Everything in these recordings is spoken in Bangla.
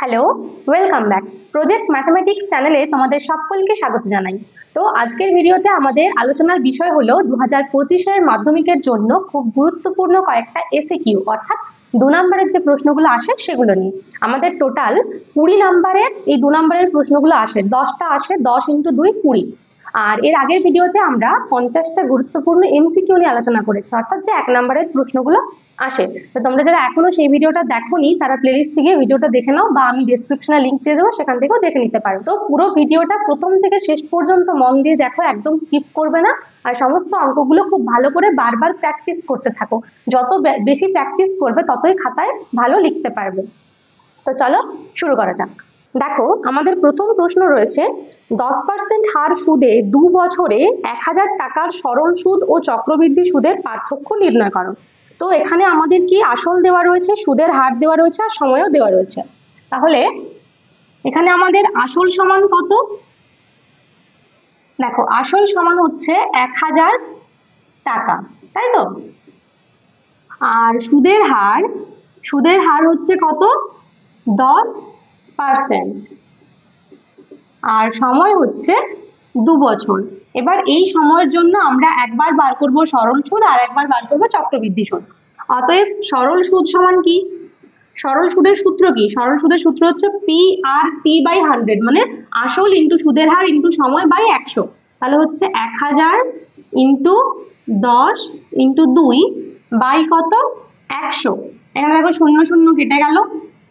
Hello, welcome back. Project mathematics চ্যানেলে তোমাদের সকলকে স্বাগত জানাই। তো আজকের ভিডিওতে আমাদের আলোচনার বিষয় হলো 2025-এর মাধ্যমিকের জন্য খুব গুরুত্বপূর্ণ কয়েকটা এসিকিউ অর্থাৎ 2 নম্বরের যে প্রশ্নগুলো আসে সেগুলো নিয়ে। আমাদের টোটাল 20 নম্বরের এই 2 নম্বরের প্রশ্নগুলো আসে, 10টা আসে, 10 × 2 20। আর এর আগের ভিডিওতে আমরা 50টা গুরুত্বপূর্ণ এমসিকিউ নিয়ে আলোচনা করেছি, অর্থাৎ যে 1 নম্বরের প্রশ্নগুলো আসে। তো তোমরা যারা এখনো সেই ভিডিওটা দেখোনি তারা প্লেলিস্টে গিয়ে ভিডিওটা দেখে নাও, বা আমি ডেসক্রিপশনে লিংক দিয়ে দেবো, সেখান থেকেও দেখে নিতে পারো। তো পুরো ভিডিওটা প্রথম থেকে শেষ পর্যন্ত মন দিয়ে দেখো, একদম স্কিপ করবে না। আর সমস্ত অঙ্কগুলো খুব ভালো করে বারবার প্র্যাকটিস করতে থাকো। যত বেশি প্র্যাকটিস করবে ততই খাতায় ভালো লিখতে পারবে। তো চলো শুরু করা যাক। দেখো, আমাদের প্রথম প্রশ্ন রয়েছে 10% হার সুদে 2 বছরে 1000 টাকার সরল সুদ ও চক্রবৃদ্ধি সুদের পার্থক্য নির্ণয় করো। তো এখানে আমাদের কি আসল দেওয়া রয়েছে, সুদের হার দেওয়া রয়েছে, আর সময়ও দেওয়া রয়েছে। তাহলে এখানে আমাদের আসল সমান কত? দেখো, আসল সমান হচ্ছে 1000 টাকা, তাই তো? আর সুদের হার হচ্ছে কত? 10%। আর সময় হচ্ছে 2 বছর। এবার এই সময়ের জন্য আমরা একবার বার করব সরল সুদ আর একবার বার করব চক্রবৃদ্ধি সুদ। অতএব সরল সুদ সমান কি? সরল সুদের সূত্র কি? সরল সুদের সূত্র হচ্ছে PRT/100, মানে আসল ইন্টু সুদের হার ইন্টু সময় বাই 100। তাহলে হচ্ছে 1000 ইন্টু 10 ইন্টু 2 বাই কত? 100। এখানে দেখো 0 0 কেটে গেল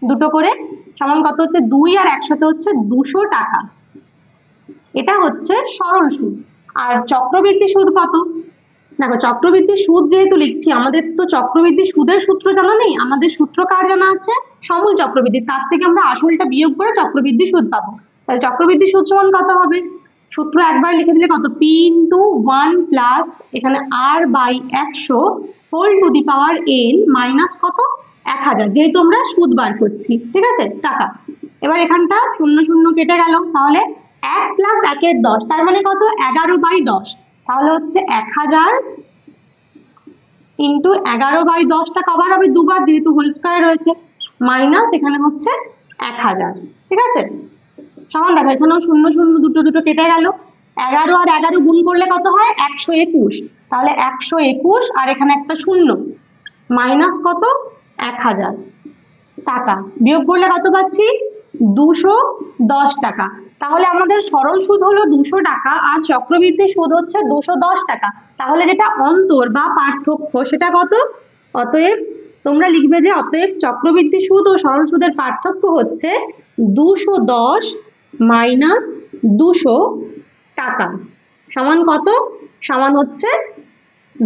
দুটো করে, সমান কত হচ্ছে? 2 আর 100 হচ্ছে 200 টাকা। এটা হচ্ছে সরল সুদ। আর চক্রবৃদ্ধি সুদ কত? দেখো, চক্রবৃদ্ধি সুদ যেহেতু লিখছি, আমাদের তো চক্রবৃদ্ধি সুদের সূত্র জানা নেই, আমাদের সূত্র কার জানা আছে? সমূল চক্রবৃদ্ধি। তার থেকে আমরা আসলটা বিয়োগ করে চক্রবৃদ্ধি সুদ পাবো। তাহলে চক্রবৃদ্ধি সুদ সমান কত হবে? সূত্র একবার লিখে দিলে কত? P × 1 প্লাস এখানে R/100 whole to the power n minus কত? 1000, যেহেতু আমরা সুদ বার করছি, ঠিক আছে, টাকা। এবার এখানটা 0 0 কেটে গেল, তাহলে 1 প্লাস 1 10, তার মানে কত? 11/10। তাহলে হচ্ছে 1000 ইন্টু 11/10, টা কবার হবে? দুবার, যেহেতু হোল স্কয়ার রয়েছে, মাইনাস এখানে হচ্ছে 1000, ঠিক আছে। সমান দেখো, এখানেও 0 0 দুটো কেটে গেল। 11 আর 11 গুণ করলে কত হয়? 121। তাহলে 121 আর এখানে একটা 0 মাইনাস কত? 1000 টাকা, বিয়োগ করলে কত পাচ্ছি? 210 টাকা। তাহলে আমাদের সরল সুদ হলো 200 টাকা আর চক্রবৃদ্ধি সুদ হচ্ছে 210 টাকা। তাহলে যেটা অন্তর বা পার্থক্য সেটা কত? অতএব তোমরা লিখবে যে অতএব চক্রবৃদ্ধি সুদ ও সরল সুদের পার্থক্য হচ্ছে 210 মাইনাস 200 টাকা, সমান কত? সমান হচ্ছে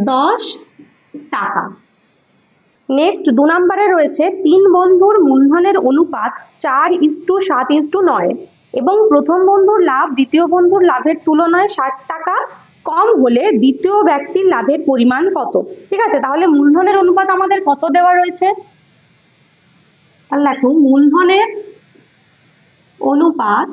10 টাকা। নেক্সট 2 নম্বরে রয়েছে 3 বন্ধুর মূলধনের অনুপাত 4:7:9 এবং প্রথম বন্ধুর লাভ দ্বিতীয় বন্ধুর লাভের তুলনায় 60 টাকা কম হলে দ্বিতীয় ব্যক্তির লাভের পরিমাণ কত? ঠিক আছে, তাহলে মূলধনের অনুপাত আমাদের কত দেওয়া রয়েছে? তাহলে দেখো, মূলধনের অনুপাত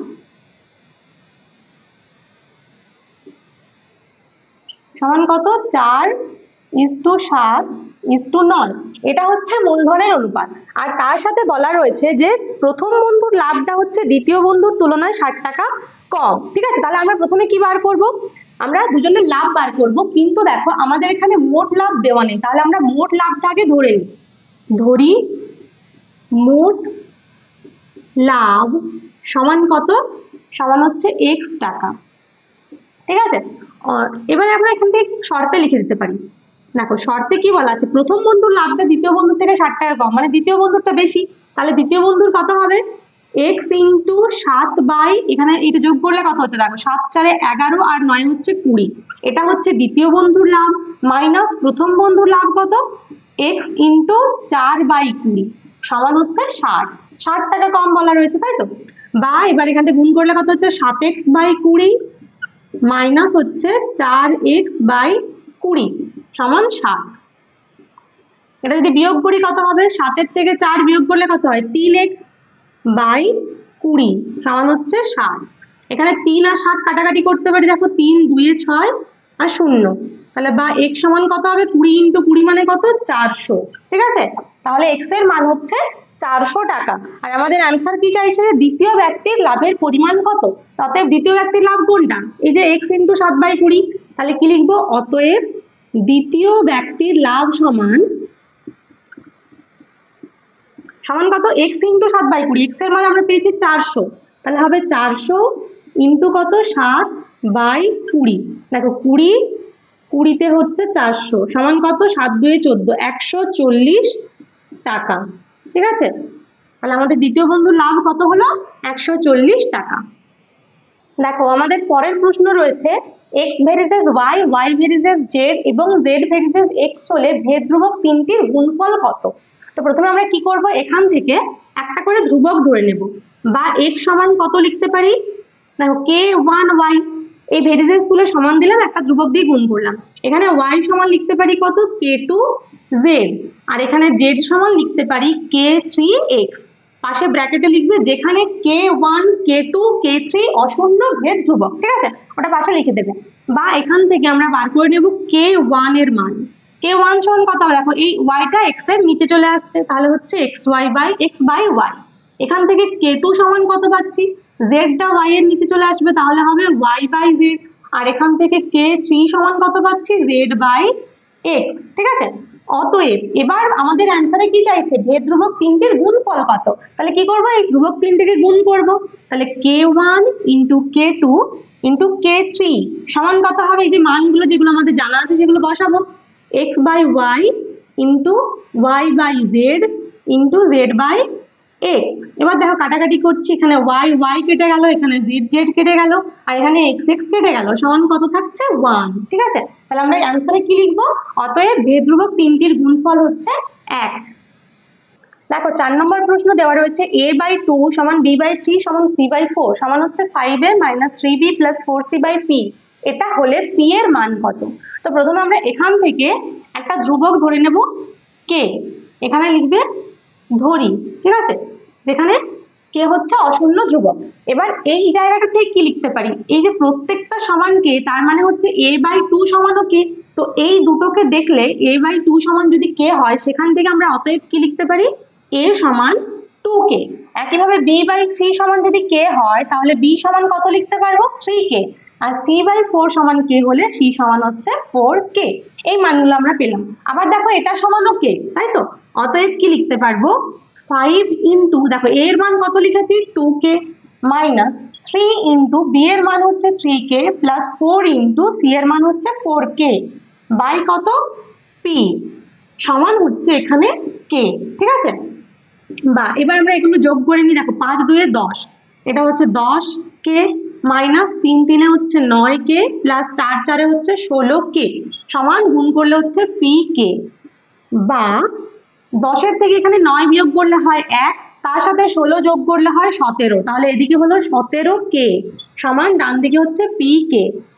সমান কত? 4:7:9। এটা হচ্ছে মূলধনের অনুপাত। আর তার সাথে বলা রয়েছে যে প্রথম বন্ধুর লাভটা হচ্ছে দ্বিতীয় বন্ধুর তুলনায় 60 টাকা কম, ঠিক আছে। তাহলে আমরা প্রথমে কি বার করব? আমরা দুজনের লাভ বার করব, কিন্তু দেখো আমাদের এখানে মোট লাভ দেওয়া নেই। তাহলে আমরা মোট লাভটা আগে ধরি মোট লাভ সমান কত? সমান হচ্ছে x টাকা, ঠিক আছে। এবারে আমরা এখান থেকে শর্তে লিখে দিতে পারি। দেখো, শর্তে কি বলা আছে? প্রথম বন্ধুর লাভটা দ্বিতীয় বন্ধুর থেকে 60 টাকা কম, মানে দ্বিতীয় বন্ধুরটা বেশি। তাহলে দ্বিতীয় বন্ধুর কত হবে? x × 7 এখানে এটা যোগ করলে কত হচ্ছে? দেখো, 7 4 11 আর 9 হচ্ছে 20। এটা হচ্ছে দ্বিতীয় বন্ধুর লাভ মাইনাস প্রথম বন্ধুর লাভ কত? x × 4/20 সমান হচ্ছে 60 টাকা কম বলা রয়েছে, তাই তো। বা এবার এখানে গুণ করলে কত হচ্ছে? 7x/20 মাইনাস হচ্ছে 4x/20 সমান 60। এটা যদি বিয়োগ করি কত হবে? 7 থেকে 4 বিয়োগ করলে কত হয়? 3x/20 সমান হচ্ছে 60। এখানে 3 আর 60 কাটাকাটি করতে পারি। দেখো, 3 2 এ 6 আর 0, তাহলে বা x সমান কত হবে? 20 × 20 মানে কত? 400, ঠিক আছে। তাহলে x এর মান হচ্ছে 400 টাকা। আর আমাদের অ্যান্সার কি চাইছে, যে দ্বিতীয় ব্যক্তির লাভের পরিমাণ কত। অতএব দ্বিতীয় ব্যক্তির লাভ কোনটা, এই যে x × 7/20। তাহলে কি লিখবো, অতএব দ্বিতীয় ব্যক্তির লাভ সমান কত, x × 7/20। x এর মান আমরা পেয়েছি 400, তাহলে হবে 400 ইন্টু কত, 7/20। দেখো 20 হচ্ছে 400 সমান কত, 7 × 2 = 14, 140 টাকা। ঠিক আছে, তাহলে আমাদের দ্বিতীয় বন্ধুর লাভ কত হলো, 140 টাকা। দেখো আমাদের পরের প্রশ্ন রয়েছে, x ভেরিসেস y, y ভেরিসেস z এবং z ভেরিসেস x হলে ভেদ ধ্রুবক তিনটির গুণফল কত। তো প্রথমে আমরা কি করব, এখান থেকে একটা করে ধ্রুবক ধরে নেব, বা x সমান কত লিখতে পারি, দেখো k1y, এই ভেরিসেস তুলে সমান দিলাম, একটা ধ্রুবক দিয়ে গুণ করলাম। এখানে y সমান লিখতে পারি কত, k2z, আর এখানে z সমান লিখতে পারি k3x। পাশে ব্র্যাকেটে লিখবে যেখানে k1 k2 k3 অশূন্য ভেদ ধ্রুবক। ঠিক আছে, ওটা পাশে লিখে দেবে। বা এখান থেকে আমরা বার করে নেব k1 এর মান। k1 সমান কত হবে, দেখো এই yটা x এর নিচে চলে আসছে, তাহলে হচ্ছে x/y। এখান থেকে k2 সমান কত পাচ্ছি, z টা y এর নিচে চলে আসবে, তাহলে হবে y/z। আর এখান থেকে k3 সমান কত পাচ্ছি, z/x। ঠিক আছে, অতএব এবার আমাদের অ্যান্সারে কি চাইছে, ভেদ ধ্রুবক তিনটির গুণফল কত। তাহলে কি করব, এই ধ্রুবক তিনটিকে গুণ করব। তাহলে k1 × k2 × k3 সমান কত হবে, এই যে মানগুলো যেগুলো আমাদের জানা আছে সেগুলো বসাবো, x/y × y/z × z/x। এবার দেখো কাটাকাটি করছি, এখানে y কেটে গেল, এখানে z কেটে গেল, আর এখানে x কেটে গেল, সমান কত থাকছে, 1। ঠিক আছে, তাহলে আমরা অ্যান্সারে কি লিখবো, অতএব ভেদ ধ্রুবক তিনটির গুণফল হচ্ছে 1। দেখো 4 নম্বর প্রশ্ন দেওয়া রয়েছে, a/2 = b/3 = c/4 সমান হচ্ছে 5a - 3b + 4c/p। এটা হলে p এর মান কত। তো প্রথমে আমরা এখান থেকে একটা ধ্রুবক ধরে নেব k, এখানে লিখবে ধরি। ঠিক আছে, যেখানে কে হচ্ছে অশূন্য ধ্রুবক। এবার এই জায়গাটা থেকে কি লিখতে পারি, এই যে প্রত্যেকটা সমান কে, তার মানে হচ্ছে a/2 সমানও কে। তো এই দুটোকে দেখলে a/2 সমান যদি কে হয়, সেখান থেকে আমরা অতএব কি লিখতে পারি, a সমান 2k। একইভাবে b/3 সমান যদি কে হয়, তাহলে b সমান কত লিখতে পারবো, 3k। আর c/4 সমান কে হলে c সমান হচ্ছে 4k। এই মানগুলো আমরা পেলাম। আবার দেখো এটা সমানও কে, তাই তো, অতএব কি লিখতে পারবো, 5 × দেখো a এর মান কত লিখেছি, 2k, মাইনাস 3 × b এর মান হচ্ছে 3k, প্লাস 4 × c এর মান হচ্ছে 4k, বাই কত, p সমান হচ্ছে এখানে k। ঠিক আছে, বা এবার আমরা এগুলো যোগ করে নিই। দেখো 5 × 2 = 10, এটা হচ্ছে 10k, মাইনাস 3 × 3 হচ্ছে 9k, প্লাস 4 × 4 হচ্ছে 16k, সমান গুণ করলে হচ্ছে pk। বা 10 এর থেকে এখানে 9 বিয়োগ করলে হয় 1, তার সাথে 16 যোগ করলে হয় 17, তাহলে এদিকে হলো 17k, সমান ডান দিকে হচ্ছে pk।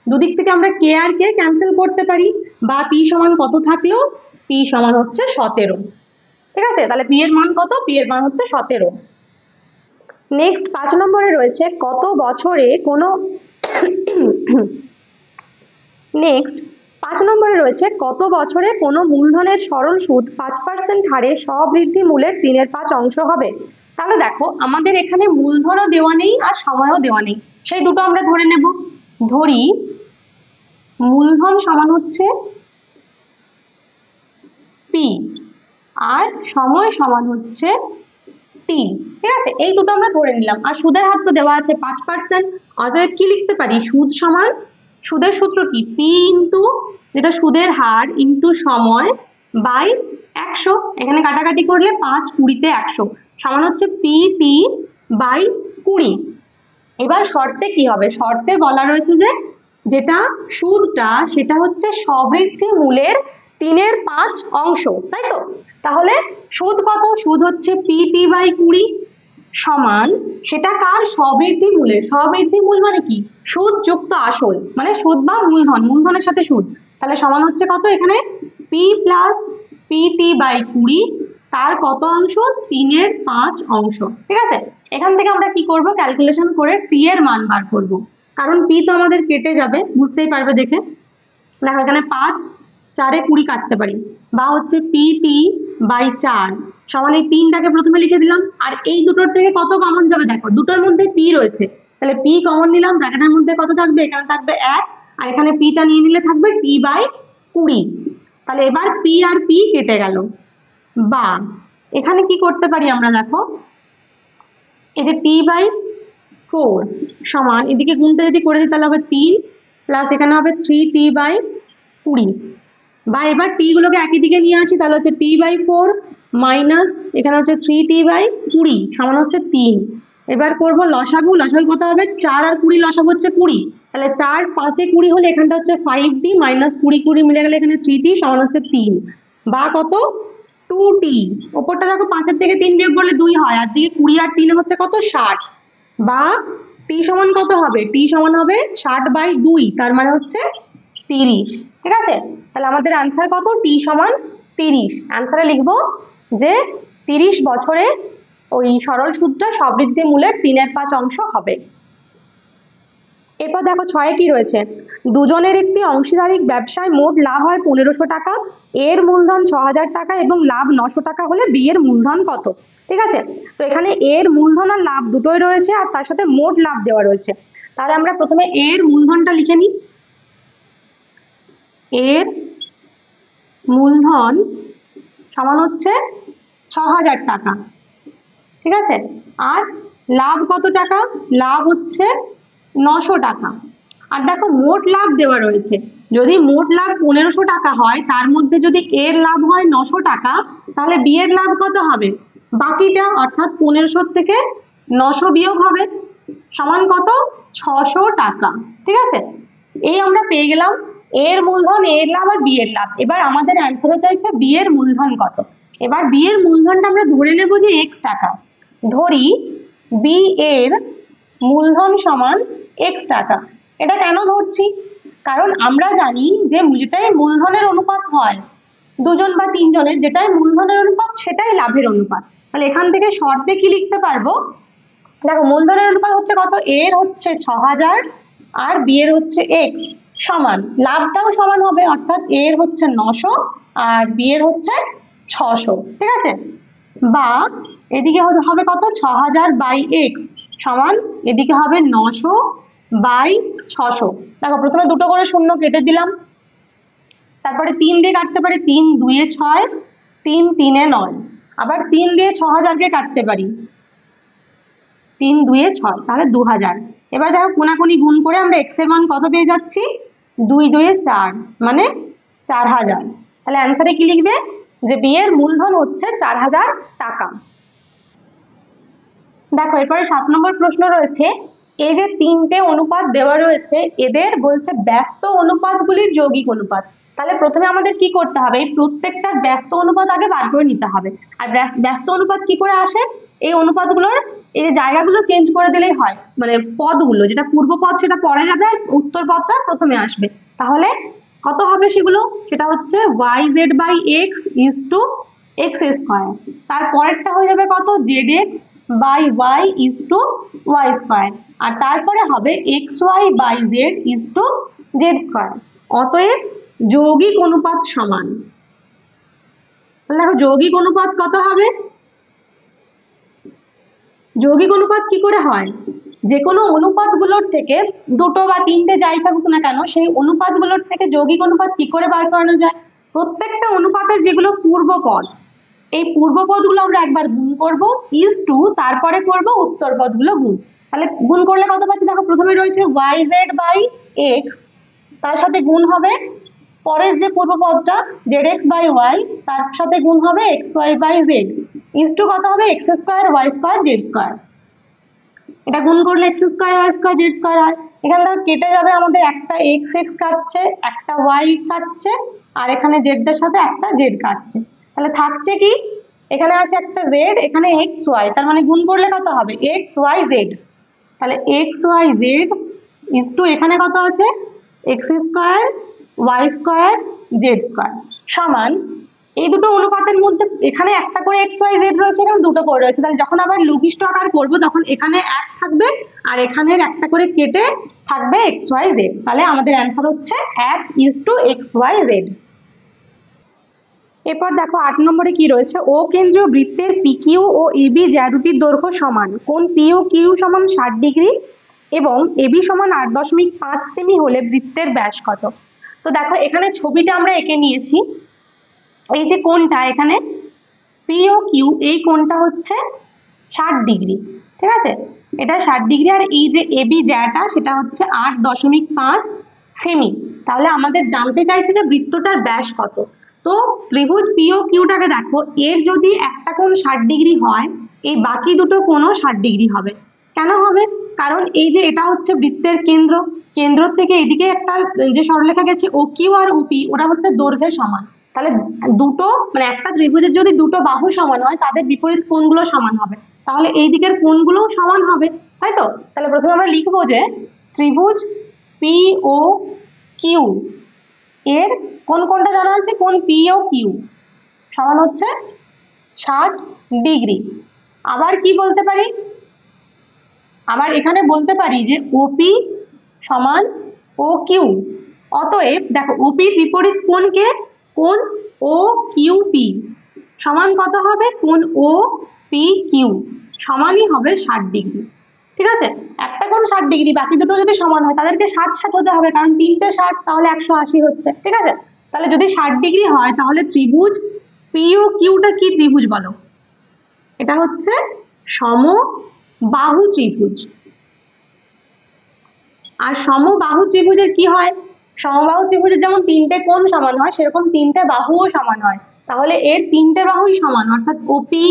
দুদিক থেকে আমরা k আর k ক্যান্সেল করতে পারি, বা p সমান কত থাকলো, p সমান হচ্ছে 17। ঠিক আছে, তাহলে p এর মান কত, p এর মান হচ্ছে 17। নেক্সট 5 নম্বরে রয়েছে, কত বছরে কোনো নেক্সট 5 নম্বরে রয়েছে, কত বছরে কোনো মূলধনের সরল সুদ 5% হারে স্ববৃদ্ধি মূলের 3/5 অংশ হবে। তাহলে দেখো আমাদের এখানে মূলধনও দেওয়া নেই আর সময়ও দেওয়া নেই, সেই দুটো আমরা ধরে নেব। ধরি মূলধন সমান হচ্ছে p আর সময় সমান হচ্ছে t। ঠিক আছে, এই দুটো আমরা ধরে নিলাম। আর সুদের হার তো দেওয়া আছে 5%, অতএব কি লিখতে পারি, সুদ সমান, সুদের সূত্র কি, p যেটা সুদের হার ইন্টু সময় বাই 100। এখানে কাটাকাটি করলে 5 20 = 100 সমান হচ্ছে p/20। এবার শর্তে কি হবে, শর্তে বলা রয়েছে যে যেটা সুদটা সেটা হচ্ছে স্ববৃদ্ধি মূলের 3/5 অংশ, তাই তো। তাহলে সুদ কত, সুদ হচ্ছে pt/20 সমান, সেটা কার, স্ববৃদ্ধি মূলের। স্ববৃদ্ধি মূল মানে কি, সুদ যুক্ত আসল, মানে সুদ বা মূলধন, মূলধনের সাথে সুদ। তাহলে সমান হচ্ছে কত, এখানে p + pt/20, তার কত অংশ, 3/5 অংশ। ঠিক আছে, এখান থেকে আমরা কি করব, ক্যালকুলেশন করে p এর মান বার করব, কারণ p তো আমাদের কেটে যাবে, বুঝতেই পারবে দেখে। দেখো এখানে 5 4 এ 20 কাটতে পারি, বা হচ্ছে pt/4 সমান এই 3টাকে প্রথমে লিখে দিলাম। আর এই দুটোর থেকে কত কমন যাবে দেখো, দুটোর মধ্যে p রয়েছে, তাহলে p কমন নিলাম, ব্র্যাকেটের মধ্যে কত থাকবে, এখানে থাকবে 1, আর এখানে p টা নিয়ে নিলে থাকবে t/20। তাহলে এবার p আর p কেটে গেল। বা এখানে কি করতে পারি আমরা দেখো, এই যে t/4 সমান এদিকে গুণটা যদি করে দিই তাহলে হবে 3 প্লাস এখানে হবে 3t/20। বা এবার t গুলোকে একই দিকে নিয়ে আসি, তাহলে হচ্ছে t/4 মাইনাস এখানে হচ্ছে 3t/20 সমান হচ্ছে 3। এবার করব লসাগু, লসাগু কত হবে, 4 আর 20 লসাগু হচ্ছে 20, তাহলে 4 5 এ 20 হলে এখানটা হচ্ছে 5t মাইনাস 20 20 মিলে গেলে এখানে 3t সমান হচ্ছে 3। বা কত 2t, ওপরটা দেখো 5 এর থেকে 3 বিয়োগ করলে 2 হয়, আর দিকে 20 আর 3 হচ্ছে কত 60। বা t সমান কত হবে, t সমান হবে 60/2, তার মানে হচ্ছে 30। ঠিক আছে, তাহলে আমাদের आंसर কত, t সমান 30। आंसरे লিখবো যে 30 বছরে ওই সরল সুদটা সবৃদ্ধি মূলের 3/5 অংশ হবে। এরপর দেখো 6 কি রয়েছে, দুজনের একটি অংশীদারিক ব্যবসায় মোট লাভ হয় 1500 টাকা, এর মূলধন 6000 টাকা এবং লাভ 900 টাকা হলে বি এর মূলধন কত। ঠিক আছে, তো এখানে এর মূলধন আর লাভ দুটোই রয়েছে, আর তার সাথে মোট লাভ দেওয়া রয়েছে। তাহলে আমরা প্রথমে এর মূলধনটা লিখে নিই। এর মূলধন সমান হচ্ছে 6000 টাকা। ঠিক আছে, আর লাভ কত টাকা, লাভ হচ্ছে 900 টাকা। আর দেখো মোট লাভ দেওয়া রয়েছে, যদি মোট লাভ 1500 টাকা হয়, তার মধ্যে যদি এর লাভ হয় 900 টাকা, তাহলে বি এর লাভ কত হবে, বাকিটা অর্থাৎ 1500 থেকে 900 বিয়োগ হবে, সমান কত 600 টাকা। ঠিক আছে, এই আমরা পেয়ে গেলাম এর মূলধন, এর লাভ আর বি এর লাভ। এবার আমাদের অ্যান্সারে চাইছে বি এর মূলধন কত। এবার বি এর মূলধনটা আমরা ধরে নেব যে x টাকা। ধরি বি এর মূলধন সমান x টাকা। এটা কেন ধরছি, কারণ আমরা জানি যে যেটাই মূলধনের অনুপাত হয় দুজন বা তিনজনের, যেটাই মূলধনের অনুপাত সেটাই লাভের অনুপাত। তাহলে এখান থেকে শর্তে কি লিখতে পারবো, দেখো মূলধনের অনুপাত হচ্ছে কত, এর হচ্ছে 6000 আর বি এর হচ্ছে x, সমান লাভটাও সমান হবে, অর্থাৎ এর হচ্ছে 900 আর বি এর হচ্ছে 600। ঠিক আছে, বা এদিকে হবে কত 6000/x সমান এদিকে হবে 900/600। দেখো প্রথমে দুটো করে শূন্য কেটে দিলাম, তারপরে 3 দিয়ে কাটতে পারি, 3 2 এ 6, 3 3 এ 9, আবার 3 দিয়ে 6000 কে কাটতে পারি, 3 2 এ 6, তাহলে 2000। এবার দেখো কোনাকুনি গুণ করে আমরা x এর মান কত পেয়ে যাচ্ছি, 2 2 এ 4 মানে 4000। তাহলে অ্যান্সারে কি লিখবে, যে বি এর মূলধন হচ্ছে 4000 টাকা। দেখো এরপরে 7 নম্বর প্রশ্ন রয়েছে, এই যে 3টে অনুপাত দেওয়া রয়েছে, এদের বলছে ব্যস্ত অনুপাতগুলির যৌগিক অনুপাত। তাহলে প্রথমে আমাদের কি করতে হবে, এই প্রত্যেকটা ব্যস্ত অনুপাত আগে বার করে নিতে হবে। আর ব্যস্ত অনুপাত কি করে আসে, এই অনুপাতগুলোর এই যে জায়গাগুলো চেঞ্জ করে দিলেই হয়, মানে পদগুলো, যেটা পূর্ব পদ সেটা পরে যাবে আর উত্তর পদটা প্রথমে আসবে। তাহলে কত হবে সেগুলো, সেটা হচ্ছে yz/x = x², তার পরেরটা হয়ে যাবে কত zx/y = y², আর তারপরে হবে xy/z = z²। অতএব যৌগিক অনুপাত সমান, তাহলে দেখো যৌগিক অনুপাত কত হবে, যৌগিক অনুপাত কি করে হয়, যে কোনো অনুপাতগুলোর থেকে দুটো বা তিনটে যাই থাকুক না কেন, সেই অনুপাতগুলোর থেকে যৌগিক অনুপাত কি করে বার করানো যায়, প্রত্যেকটা অনুপাতের যেগুলো পূর্বপদ, এই পূর্বপদগুলো আমরা একবার গুণ করব তারপরে করব উত্তর পদগুলো গুণ। তাহলে গুণ করলে কত পাচ্ছি, দেখো প্রথমে রয়েছে yz/x, তার সাথে গুণ হবে পরের যে পূর্বপদটা zx/y, তার সাথে গুণ হবে xy/z, কত হবে x² y² z²। এটা গুণ করলে x² y² z² হয়। এখান থেকে কেটে যাবে, আমাদের একটা x x কাটছে, একটা y কাটছে, আর এখানে z এর সাথে একটা z কাটছে। তাহলে থাকছে কি, এখানে আছে একটা z, এখানে xy, তার মানে গুণ করলে কত হবে xyz। তাহলে xyz এখানে কত আছে x² y² z² সমান, এই দুটো অনুপাতের মধ্যে এখানে একটা করে xyz রয়েছে, এখানে দুটো করে রয়েছে, তাহলে যখন আবার লঘিষ্ঠ আকার করব তখন এখানে 1 থাকবে আর এখানের একটা করে কেটে থাকবে xyz। তাহলে আমাদের অ্যান্সার হচ্ছে 1:xyz। এরপর দেখো 8 নম্বরে কি রয়েছে, ও কেন্দ্রীয় বৃত্তের পিকিউ ও এবি জ্যা দুটির দৈর্ঘ্য সমান, কোণ পিও কিউ সমান 60 ডিগ্রি এবং এবি সমান 8.5 সেমি হলে বৃত্তের ব্যাস কত। তো দেখো এখানে ছবিটা আমরা এঁকে নিয়েছি, এই যে কোণটা এখানে পিও কিউ, এই কোণটা হচ্ছে 60 ডিগ্রি, ঠিক আছে, এটা 60 ডিগ্রি, আর এই যে এবি জ্যাটা সেটা হচ্ছে 8.5 সেমি। তাহলে আমাদের জানতে চাইছে যে বৃত্তটার ব্যাস কত। তো ত্রিভুজ পিও কিউটাকে দেখো, এর যদি একটা কোণ 60 ডিগ্রি হয়, এই বাকি দুটো কোণও 60 ডিগ্রি হবে। কেন হবে? কারণ এই যে এটা হচ্ছে বৃত্তের কেন্দ্র, কেন্দ্র থেকে এদিকে একটা যে সরলরেখা গেছে ও কিউ আর ওপি, ওটা হচ্ছে দৈর্ঘ্যে সমান। তাহলে দুটো মানে একটা ত্রিভুজের যদি দুটো বাহু সমান হয়, তাদের বিপরীত কোণগুলো সমান হবে, তাহলে এই দিকের কোণগুলোও সমান হবে, তাই তো? তাহলে প্রথমে আমরা লিখবো যে ত্রিভুজ পি ও কিউ এর কোন কোণটা জানা আছে, কোণ পি ও কিউ সমান হচ্ছে 60 ডিগ্রি। আবার কি বলতে পারি, আবার এখানে বলতে পারি যে ওপি সমান ও কিউ। অতএব দেখো ওপির বিপরীত কোণকে, কোণ ও কিউ পি সমান কত হবে, কোণ ও পি কিউ সমানই হবে 60 ডিগ্রি, ঠিক আছে। একটা কোণ 60 ডিগ্রি, বাকি দুটো যদি সমান হয় তাদেরকে 60 হতে হবে, কারণ তিনটে 60, তাহলে 180 হচ্ছে, ঠিক আছে। তাহলে যদি 60 ডিগ্রি হয় তাহলে ত্রিভুজ পি ও কিউটা কি ত্রিভুজ বলো? এটা হচ্ছে সমবাহু ত্রিভুজ। আর সমবাহু ত্রিভুজের কি হয়, সমবাহু ত্রিভুজের যেমন তিনটে কোণ সমান হয়, সেরকম তিনটে বাহুও সমান হয়। তাহলে এর তিনটে বাহুই সমান, অর্থাৎ ওপি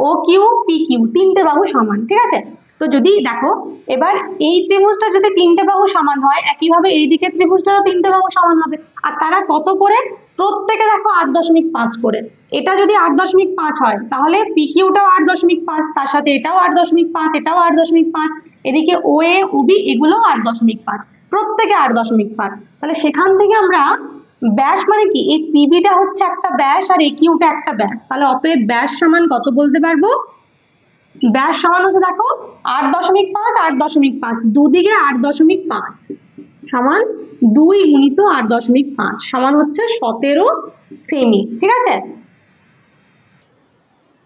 ও কিউ পি কিউ তিনটে বাহু সমান, ঠিক আছে। তো যদি দেখো এবার এই ত্রিভুজটা যদি তিনটে বাহু সমান হয়, একইভাবে এই দিকের ত্রিভুজটাও তিনটে বাহু সমান হবে। আর তারা কত করে? প্রত্যেকে দেখো 8.5 করে। এটা যদি 8.5 হয় তাহলে পি কিউটাও 8.5, তার সাথে এটাও 8.5, এটাও 8.5, এদিকে ও এ ওবি এগুলো 8.5, প্রত্যেকে 8.5। তাহলে সেখান থেকে আমরা ব্যাস মানে কি, এই পিবিটা হচ্ছে একটা ব্যাস আর এই কিউটা একটা ব্যাস, তাহলে অতএব ব্যাস সমান কত বলতে পারবো, ব্যাস সমান হচ্ছে দেখো 8.5 8.5, দুদিকে 8.5 সমান 2 গুণিত 8.5 সমান হচ্ছে 17 সেমি, ঠিক আছে।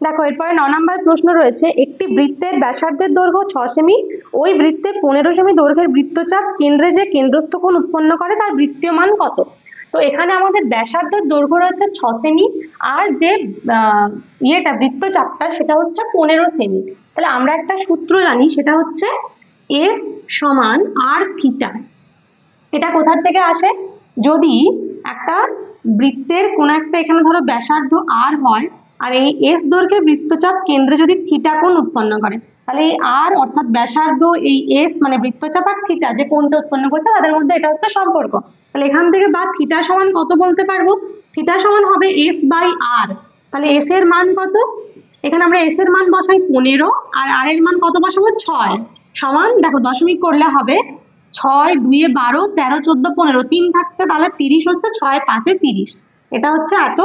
দেখো এরপরে 9 নম্বর প্রশ্ন রয়েছে, একটি বৃত্তের ব্যাসার্ধের দৈর্ঘ্য 6 সেমি, ওই বৃত্তে 15 সেমি দৈর্ঘ্যের বৃত্তচাপ কেন্দ্রে যে কেন্দ্রস্থ কোণ উৎপন্ন করে তার বৃত্তীয় মান কত। তো এখানে আমাদের ব্যাসার্ধের দৈর্ঘ্য রয়েছে 6 সেমি, আর যে ইয়েটা বৃত্তচাপটা সেটা হচ্ছে 15 সেমি। তাহলে আমরা একটা সূত্র জানি, সেটা হচ্ছে এস সমান আর থিটা। এটা কোথার থেকে আসে, যদি একটা বৃত্তের কোন একটা, এখানে ধরো ব্যাসার্ধ আর হয়, আর এই এস দৈর্ঘ্যের বৃত্তচাপ কেন্দ্রে যদি থিটা কোণ উৎপন্ন করে, তাহলে এই আর অর্থাৎ ব্যাসার্ধ, এই এস মানে বৃত্তচাপ আর থিটা যে কোণটা উৎপন্ন করছে তাদের মধ্যে এটা হচ্ছে সম্পর্ক। তাহলে এখান থেকে বা থিটা সমান কত বলতে পারবো, থিটা সমান হবে এস বাই আর। তাহলে এস এর মান কত, এখানে আমরা এস এর মান বসাই 15, আর আর এর মান কত বসাবো 6, সমান দেখো দশমিক করলে হবে 6 2 12 13 14 15, 3 থাকছে, তাহলে 30 হচ্ছে, 6 5 30। এটা হচ্ছে এত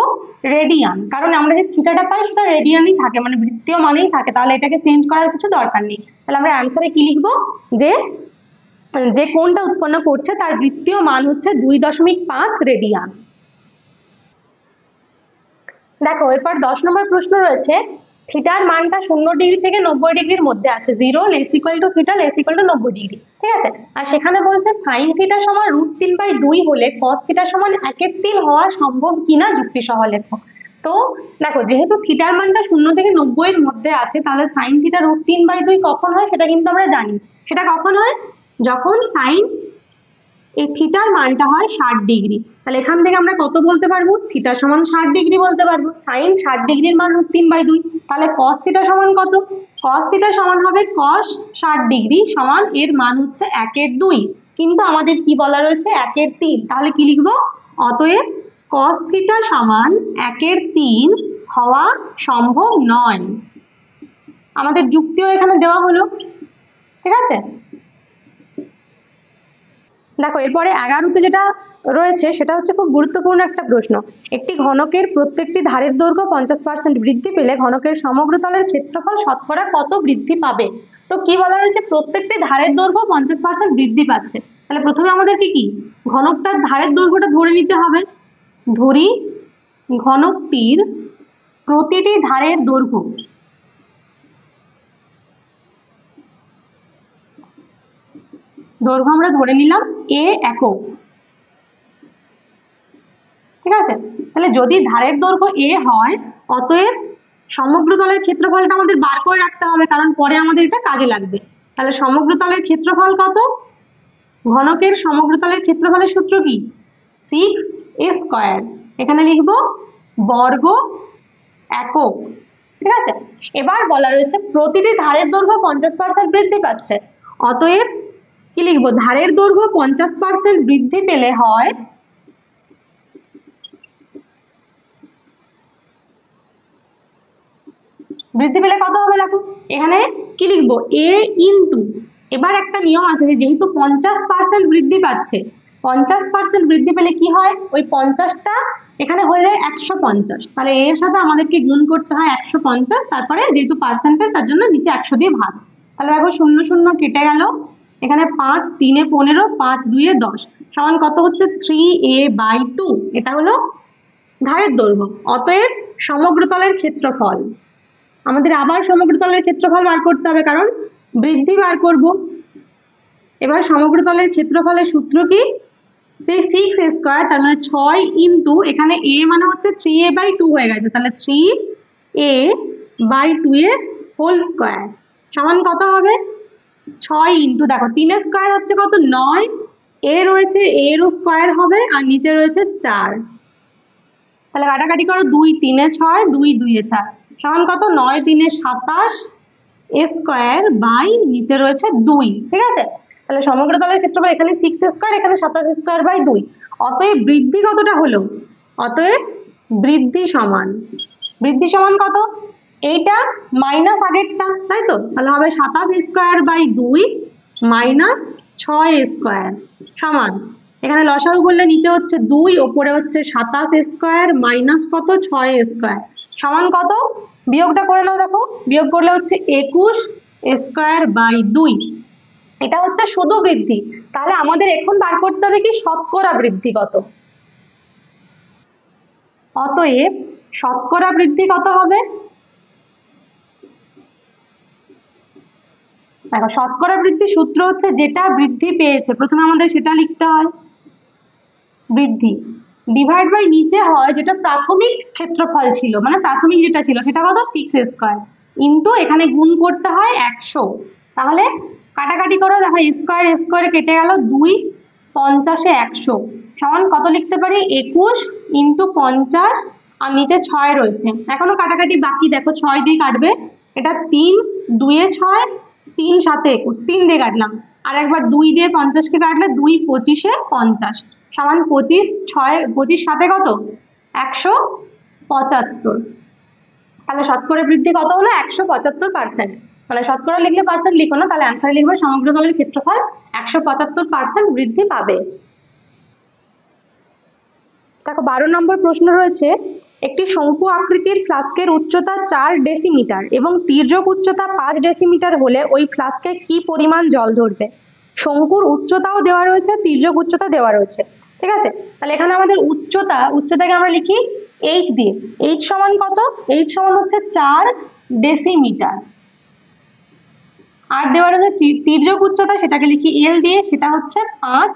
রেডিয়ান, কারণ আমরা যে থিটাটা পাই সেটা রেডিয়ানই থাকে, মানে বৃত্তীয় মানেই থাকে, তাহলে এটাকে চেঞ্জ করার কিছু দরকার নেই। তাহলে আমরা অ্যান্সারে কি লিখবো, যে যে কোণটা উৎপন্ন করছে তার বৃত্তীয় মান হচ্ছে 2.5 রেডিয়ান। দেখো এরপর 10 নম্বর প্রশ্ন রয়েছে, থিটার মানটা 0 ডিগ্রি থেকে 90 ডিগ্রির মধ্যে আছে, 0 less equal to theta less equal to 90 degree, ঠিক আছে। আর সেখানে বলছে সাইন থিটা সমান √3/2 হলে কস থিটা সমান 1/3 হওয়া সম্ভব কিনা যুক্তি সহ লেখো। তো দেখো যেহেতু থিটার মানটা 0 থেকে 90 এর মধ্যে আছে, তাহলে সাইন থিটা √3/2 কখন হয় সেটা কিন্তু আমরা জানি। সেটা কখন হয়, যখন সাইন এই থিটার মানটা হয় 60 ডিগ্রি। তাহলে এখান থেকে আমরা কত বলতে পারবো, থিটা সমান 60 ডিগ্রি বলতে পারবো। সাইন 60 ডিগ্রির মান √3/2, তাহলে কস থিটা সমান কত, কস থিটা সমান হবে কস 60 ডিগ্রি সমান এর মান হচ্ছে 1/2, কিন্তু আমাদের কি বলা রয়েছে 1/3, তাহলে কি লিখবো, অতএব কস থিটা সমান 1/3 হওয়া সম্ভব নয়। আমাদের যুক্তিও এখানে দেওয়া হলো, ঠিক আছে। দেখো এরপরে 11তে যেটা রয়েছে সেটা হচ্ছে খুব গুরুত্বপূর্ণ একটা প্রশ্ন, একটি ঘনকের প্রত্যেকটি ধারের দৈর্ঘ্য 50% বৃদ্ধি পেলে ঘনকের সমগ্র তলের ক্ষেত্রফল শতকরা কত বৃদ্ধি পাবে। তো কি বলা রয়েছে, প্রত্যেকটি ধারের দৈর্ঘ্য 50% বৃদ্ধি পাচ্ছে। তাহলে প্রথমে আমাদেরকে কি ঘনকটার ধারের দৈর্ঘ্যটা ধরে নিতে হবে, ধরি ঘনকটির প্রতিটি ধারের দৈর্ঘ্য আমরা ধরে নিলাম a একক, ঠিক আছে। তাহলে যদি ধারের দৈর্ঘ্য a হয়, অতএব সমগ্র তলের ক্ষেত্রফলটা আমাদের বার করে রাখতে হবে, কারণ পরে আমাদের এটা কাজে লাগবে। তাহলে সমগ্র তলের ক্ষেত্রফল কত? ঘনকের সমগ্র তলের ক্ষেত্রফলের সূত্র কি? 6a স্কয়ার, এখানে লিখবো বর্গ একক, ঠিক আছে। এবার বলা রয়েছে প্রতিটি ধারের দৈর্ঘ্য 50% বৃদ্ধি পাচ্ছে, অতএব কি লিখবো? ধারের দৈর্ঘ্য 50% বৃদ্ধি পেলে হয় কত হবে? দেখো এখানে কি লিখবো? a ইন্টু, এবার একটা নিয়ম আছে যে যেহেতু 50% বৃদ্ধি পাচ্ছে, 50% বৃদ্ধি পেলে কি হয়? ওই 50টা এখানে হয়ে যায় 150, তাহলে এর সাথে আমাদেরকে গুণ করতে হয় 150, তারপরে যেহেতু পার্সেন্টেজ তার জন্য নিচে 100 দিয়ে ভাগ। তাহলে দেখো 0 0 কেটে গেল, এখানে 5 3 এ 15, 5 2 এ 10 সমান কত হচ্ছে? 3a/2। এটা হলো ধারের দৈর্ঘ্য। অতএব সমগ্র তলের ক্ষেত্রফল, আমাদের আবার সমগ্র তলের ক্ষেত্রফল বার করতে হবে, কারণ বৃদ্ধি বার করব। এবার সমগ্র তলের ক্ষেত্রফলের সূত্র কি? সেই 6a স্কয়ার, তার মানে 6 ইন্টু, এখানে a মানে হচ্ছে 3a/2 হয়ে গেছে, তাহলে 3a/2 এর হোল স্কয়ার সমান কত হবে? 6 ইন্টু, দেখো 3 এর স্কয়ার হচ্ছে কত? 9, a রয়েছে, a এরও স্কয়ার হবে, আর নিচে রয়েছে 4, তাহলে কাটাকাটি করো, 2 3 এ 6, 2 2 এ 4 সমান কত? 9 3 এ 27 a স্কয়ার বাই নিচে রয়েছে 2, ঠিক আছে। তাহলে সমগ্র তলের ক্ষেত্রফল এখানে 6a স্কয়ার, এখানে 27 স্কয়ার বাই 2। অতএব বৃদ্ধি কতটা হলো? অতএব বৃদ্ধি সমান কত? এইটা মাইনাস আগেরটা, তাই তো? তাহলে হবে 27 square by 2 minus 6a square সমান, এখানে লসাগু করলে নিচে হচ্ছে 2, ওপরে হচ্ছে 27 স্কয়ার মাইনাস কত? 6a স্কয়ার সমান কত? বিয়োগটা করে নাও, দেখো বিয়োগ করলে হচ্ছে 21 স্কয়ার বাই 2। এটা হচ্ছে শুধু বৃদ্ধি। তাহলে আমাদের এখন বার করতে হবে কি? শতকরা বৃদ্ধি কত। অতএব শতকরা বৃদ্ধি কত হবে? দেখো শতকরা বৃদ্ধি সূত্র হচ্ছে যেটা বৃদ্ধি পেয়েছে প্রথমে আমাদের সেটা লিখতে হয়, বৃদ্ধি ডিভাইড বাই নিচে হয় যেটা প্রাথমিক ক্ষেত্রফল ছিল, মানে প্রাথমিক যেটা ছিল সেটা কত? 6a স্কয়ার ইন্টু, এখানে গুণ করতে হয় 100, তাহলে কাটাকাটি করো, দেখো স্কয়ারে কেটে গেল, 2 50 এ 100 সমান কত লিখতে পারি? 21 ইন্টু 50, আর নিচে 6 রয়েছে, এখনো কাটাকাটি বাকি, দেখো 6 দিয়ে কাটবে, এটা 3 2 এ 6, 3 7 এ 21, 3 দিয়ে কাটলাম, আর একবার 2 দিয়ে 50 কে কাটলে 2 25 এ 50 সমান 25 6 25 7 কত? 175। তাহলে শতকরা বৃদ্ধি কত হলো? 175%। মানে শতকরা লিখলে পার্সেন্ট লিখো না, তাহলে অ্যান্সার লিখবে সমগ্র তলের ক্ষেত্রফল 175% বৃদ্ধি পাবে। দেখো 12 নম্বর প্রশ্ন রয়েছে, একটি শঙ্কু আকৃতির ফ্লাস্কের উচ্চতা 4 ডেসিমিটার এবং তির্যক উচ্চতা 5 ডেসিমিটার হলে ওই ফ্লাস্কে কি পরিমাণ জল ধরবে? শঙ্কুর উচ্চতাও দেওয়া রয়েছে, তির্যক উচ্চতা দেওয়া রয়েছে, ঠিক আছে। তাহলে এখানে আমাদের উচ্চতাকে আমরা লিখি h দিয়ে। h সমান কত? h সমান হচ্ছে 4 ডেসিমিটার, আর দেওয়া রয়েছে তির্যক উচ্চতা, সেটাকে লিখি l দিয়ে, সেটা হচ্ছে 5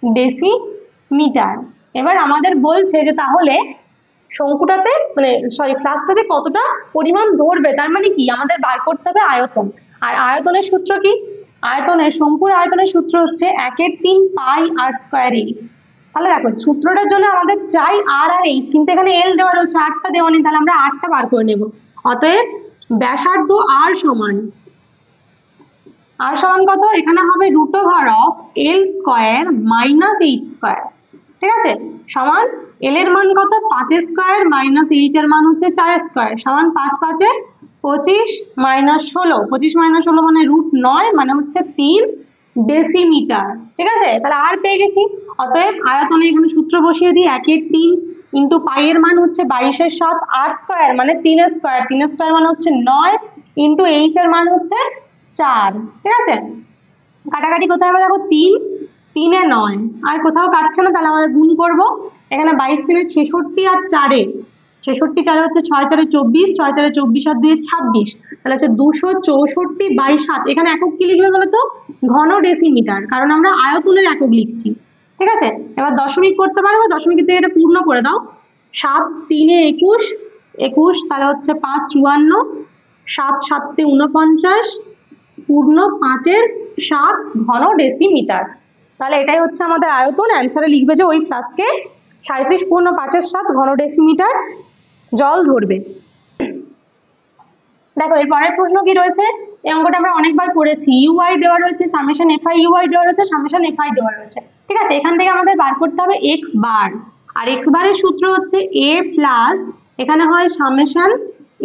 ডেসিমিটার। এবার আমাদের বলছে যে তাহলে শঙ্কুটাতে মানে ফ্লাস্কটাতে কতটা পরিমাণ ধরবে, তার মানে কি আমাদের বার করতে হবে আয়তন। আর আয়তনের সূত্র কি? শঙ্কুর আয়তনের সূত্র হচ্ছে 1/3 পাই আর স্কয়ার h। তাহলে দেখো সূত্রটার জন্য আমাদের চাই আর h, কিন্তু এখানে l দেওয়া রয়েছে, rটা দেওয়া নেই, তাহলে আমরা rটা বার করে নেব। অতএব ব্যাসার্ধ r সমান কত? এখানে হবে √l square minus h square, ঠিক আছে, সমান l এর মান কত? 5 স্কয়ার মাইনাস h এর মান হচ্ছে 4 স্কয়ার সমান 5 5 এ 25 মাইনাস 16, 25 মাইনাস 16 মানে √9, মানে হচ্ছে 3 ডেসিমিটার, ঠিক আছে। তাহলে আর পেয়ে গেছি। অতএব আয়তনে এখানে সূত্র বসিয়ে দিই, 1/3 ইন্টু পাই এর মান হচ্ছে 22/7 r স্কয়ার মানে 3 স্কয়ার, 3 স্কয়ার মানে হচ্ছে 9 ইন্টু h এর মান হচ্ছে 4, ঠিক আছে। কাটাকাটি কোথায় হবে? দেখো 3 3 এ 9, আর কোথাও কাটছে না, তাহলে আমাদের গুণ করব, এখানে 22 3 66 আর 4 66 4 হচ্ছে 6 4 24, 6 4 24 আর 2 26, তাহলে হচ্ছে 264/7। এখানে একক কি লিখবে বলো তো? ঘন ডেসিমিটার, কারণ আমরা আয়তনের একক লিখছি। ঠিক আছে, এবার দশমিক করতে পারবো, দশমিকের থেকে এটা পূর্ণ করে দাও। 7 3 21, 21, তাহলে হচ্ছে 5 54, 7 7 49, পূর্ণ 5-এর 7 ঘন ডেসিমিটার। তাহলে এটাই হচ্ছে আমাদের আয়তন। অ্যান্সারে লিখবে যে ওই ফ্লাস্কে 37 পূর্ণ 5-এর 7 ঘন ডেসিমিটার জল ধরবে। দেখো এর পরের প্রশ্ন কি রয়েছে, এই অঙ্কটা আমরা অনেকবার করেছি। ইউআই দেওয়া রয়েছে, সামেশন এফআই ইউআই দেওয়া রয়েছে, সামেশন এফআই দেওয়া রয়েছে। ঠিক আছে, এখান থেকে আমাদের বার করতে হবে এক্স বার, আর এক্স বারের সূত্র হচ্ছে এ প্লাস, এখানে হয় summation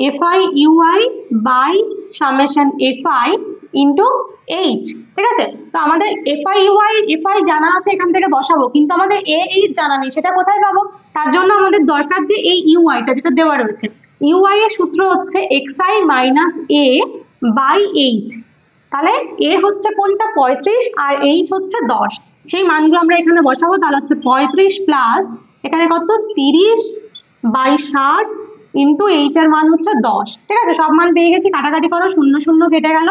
f i u i by summation f i into h. ঠিক আছে, তো আমাদের এফআই ইউআই এফআই জানা আছে, এখান থেকে বসাবো, কিন্তু আমাদের এ এইচ জানা নেই, সেটা কোথায় পাবো? তার জন্য আমাদের দরকার যে এই ইউআইটা যেটা দেওয়া রয়েছে। ইউআই এর সূত্র হচ্ছে xi minus a by h. তাহলে এ হচ্ছে কোনটা? 35, আর এইচ হচ্ছে 10। সেই মানগুলো আমরা এখানে বসাবো। তাহলে হচ্ছে 35 প্লাস এখানে কত 30/60 ইন্টু এইচ এর মান হচ্ছে 10। ঠিক আছে, সব মান পেয়ে গেছি, কাটাকাটি করো, 0 0 কেটে গেল,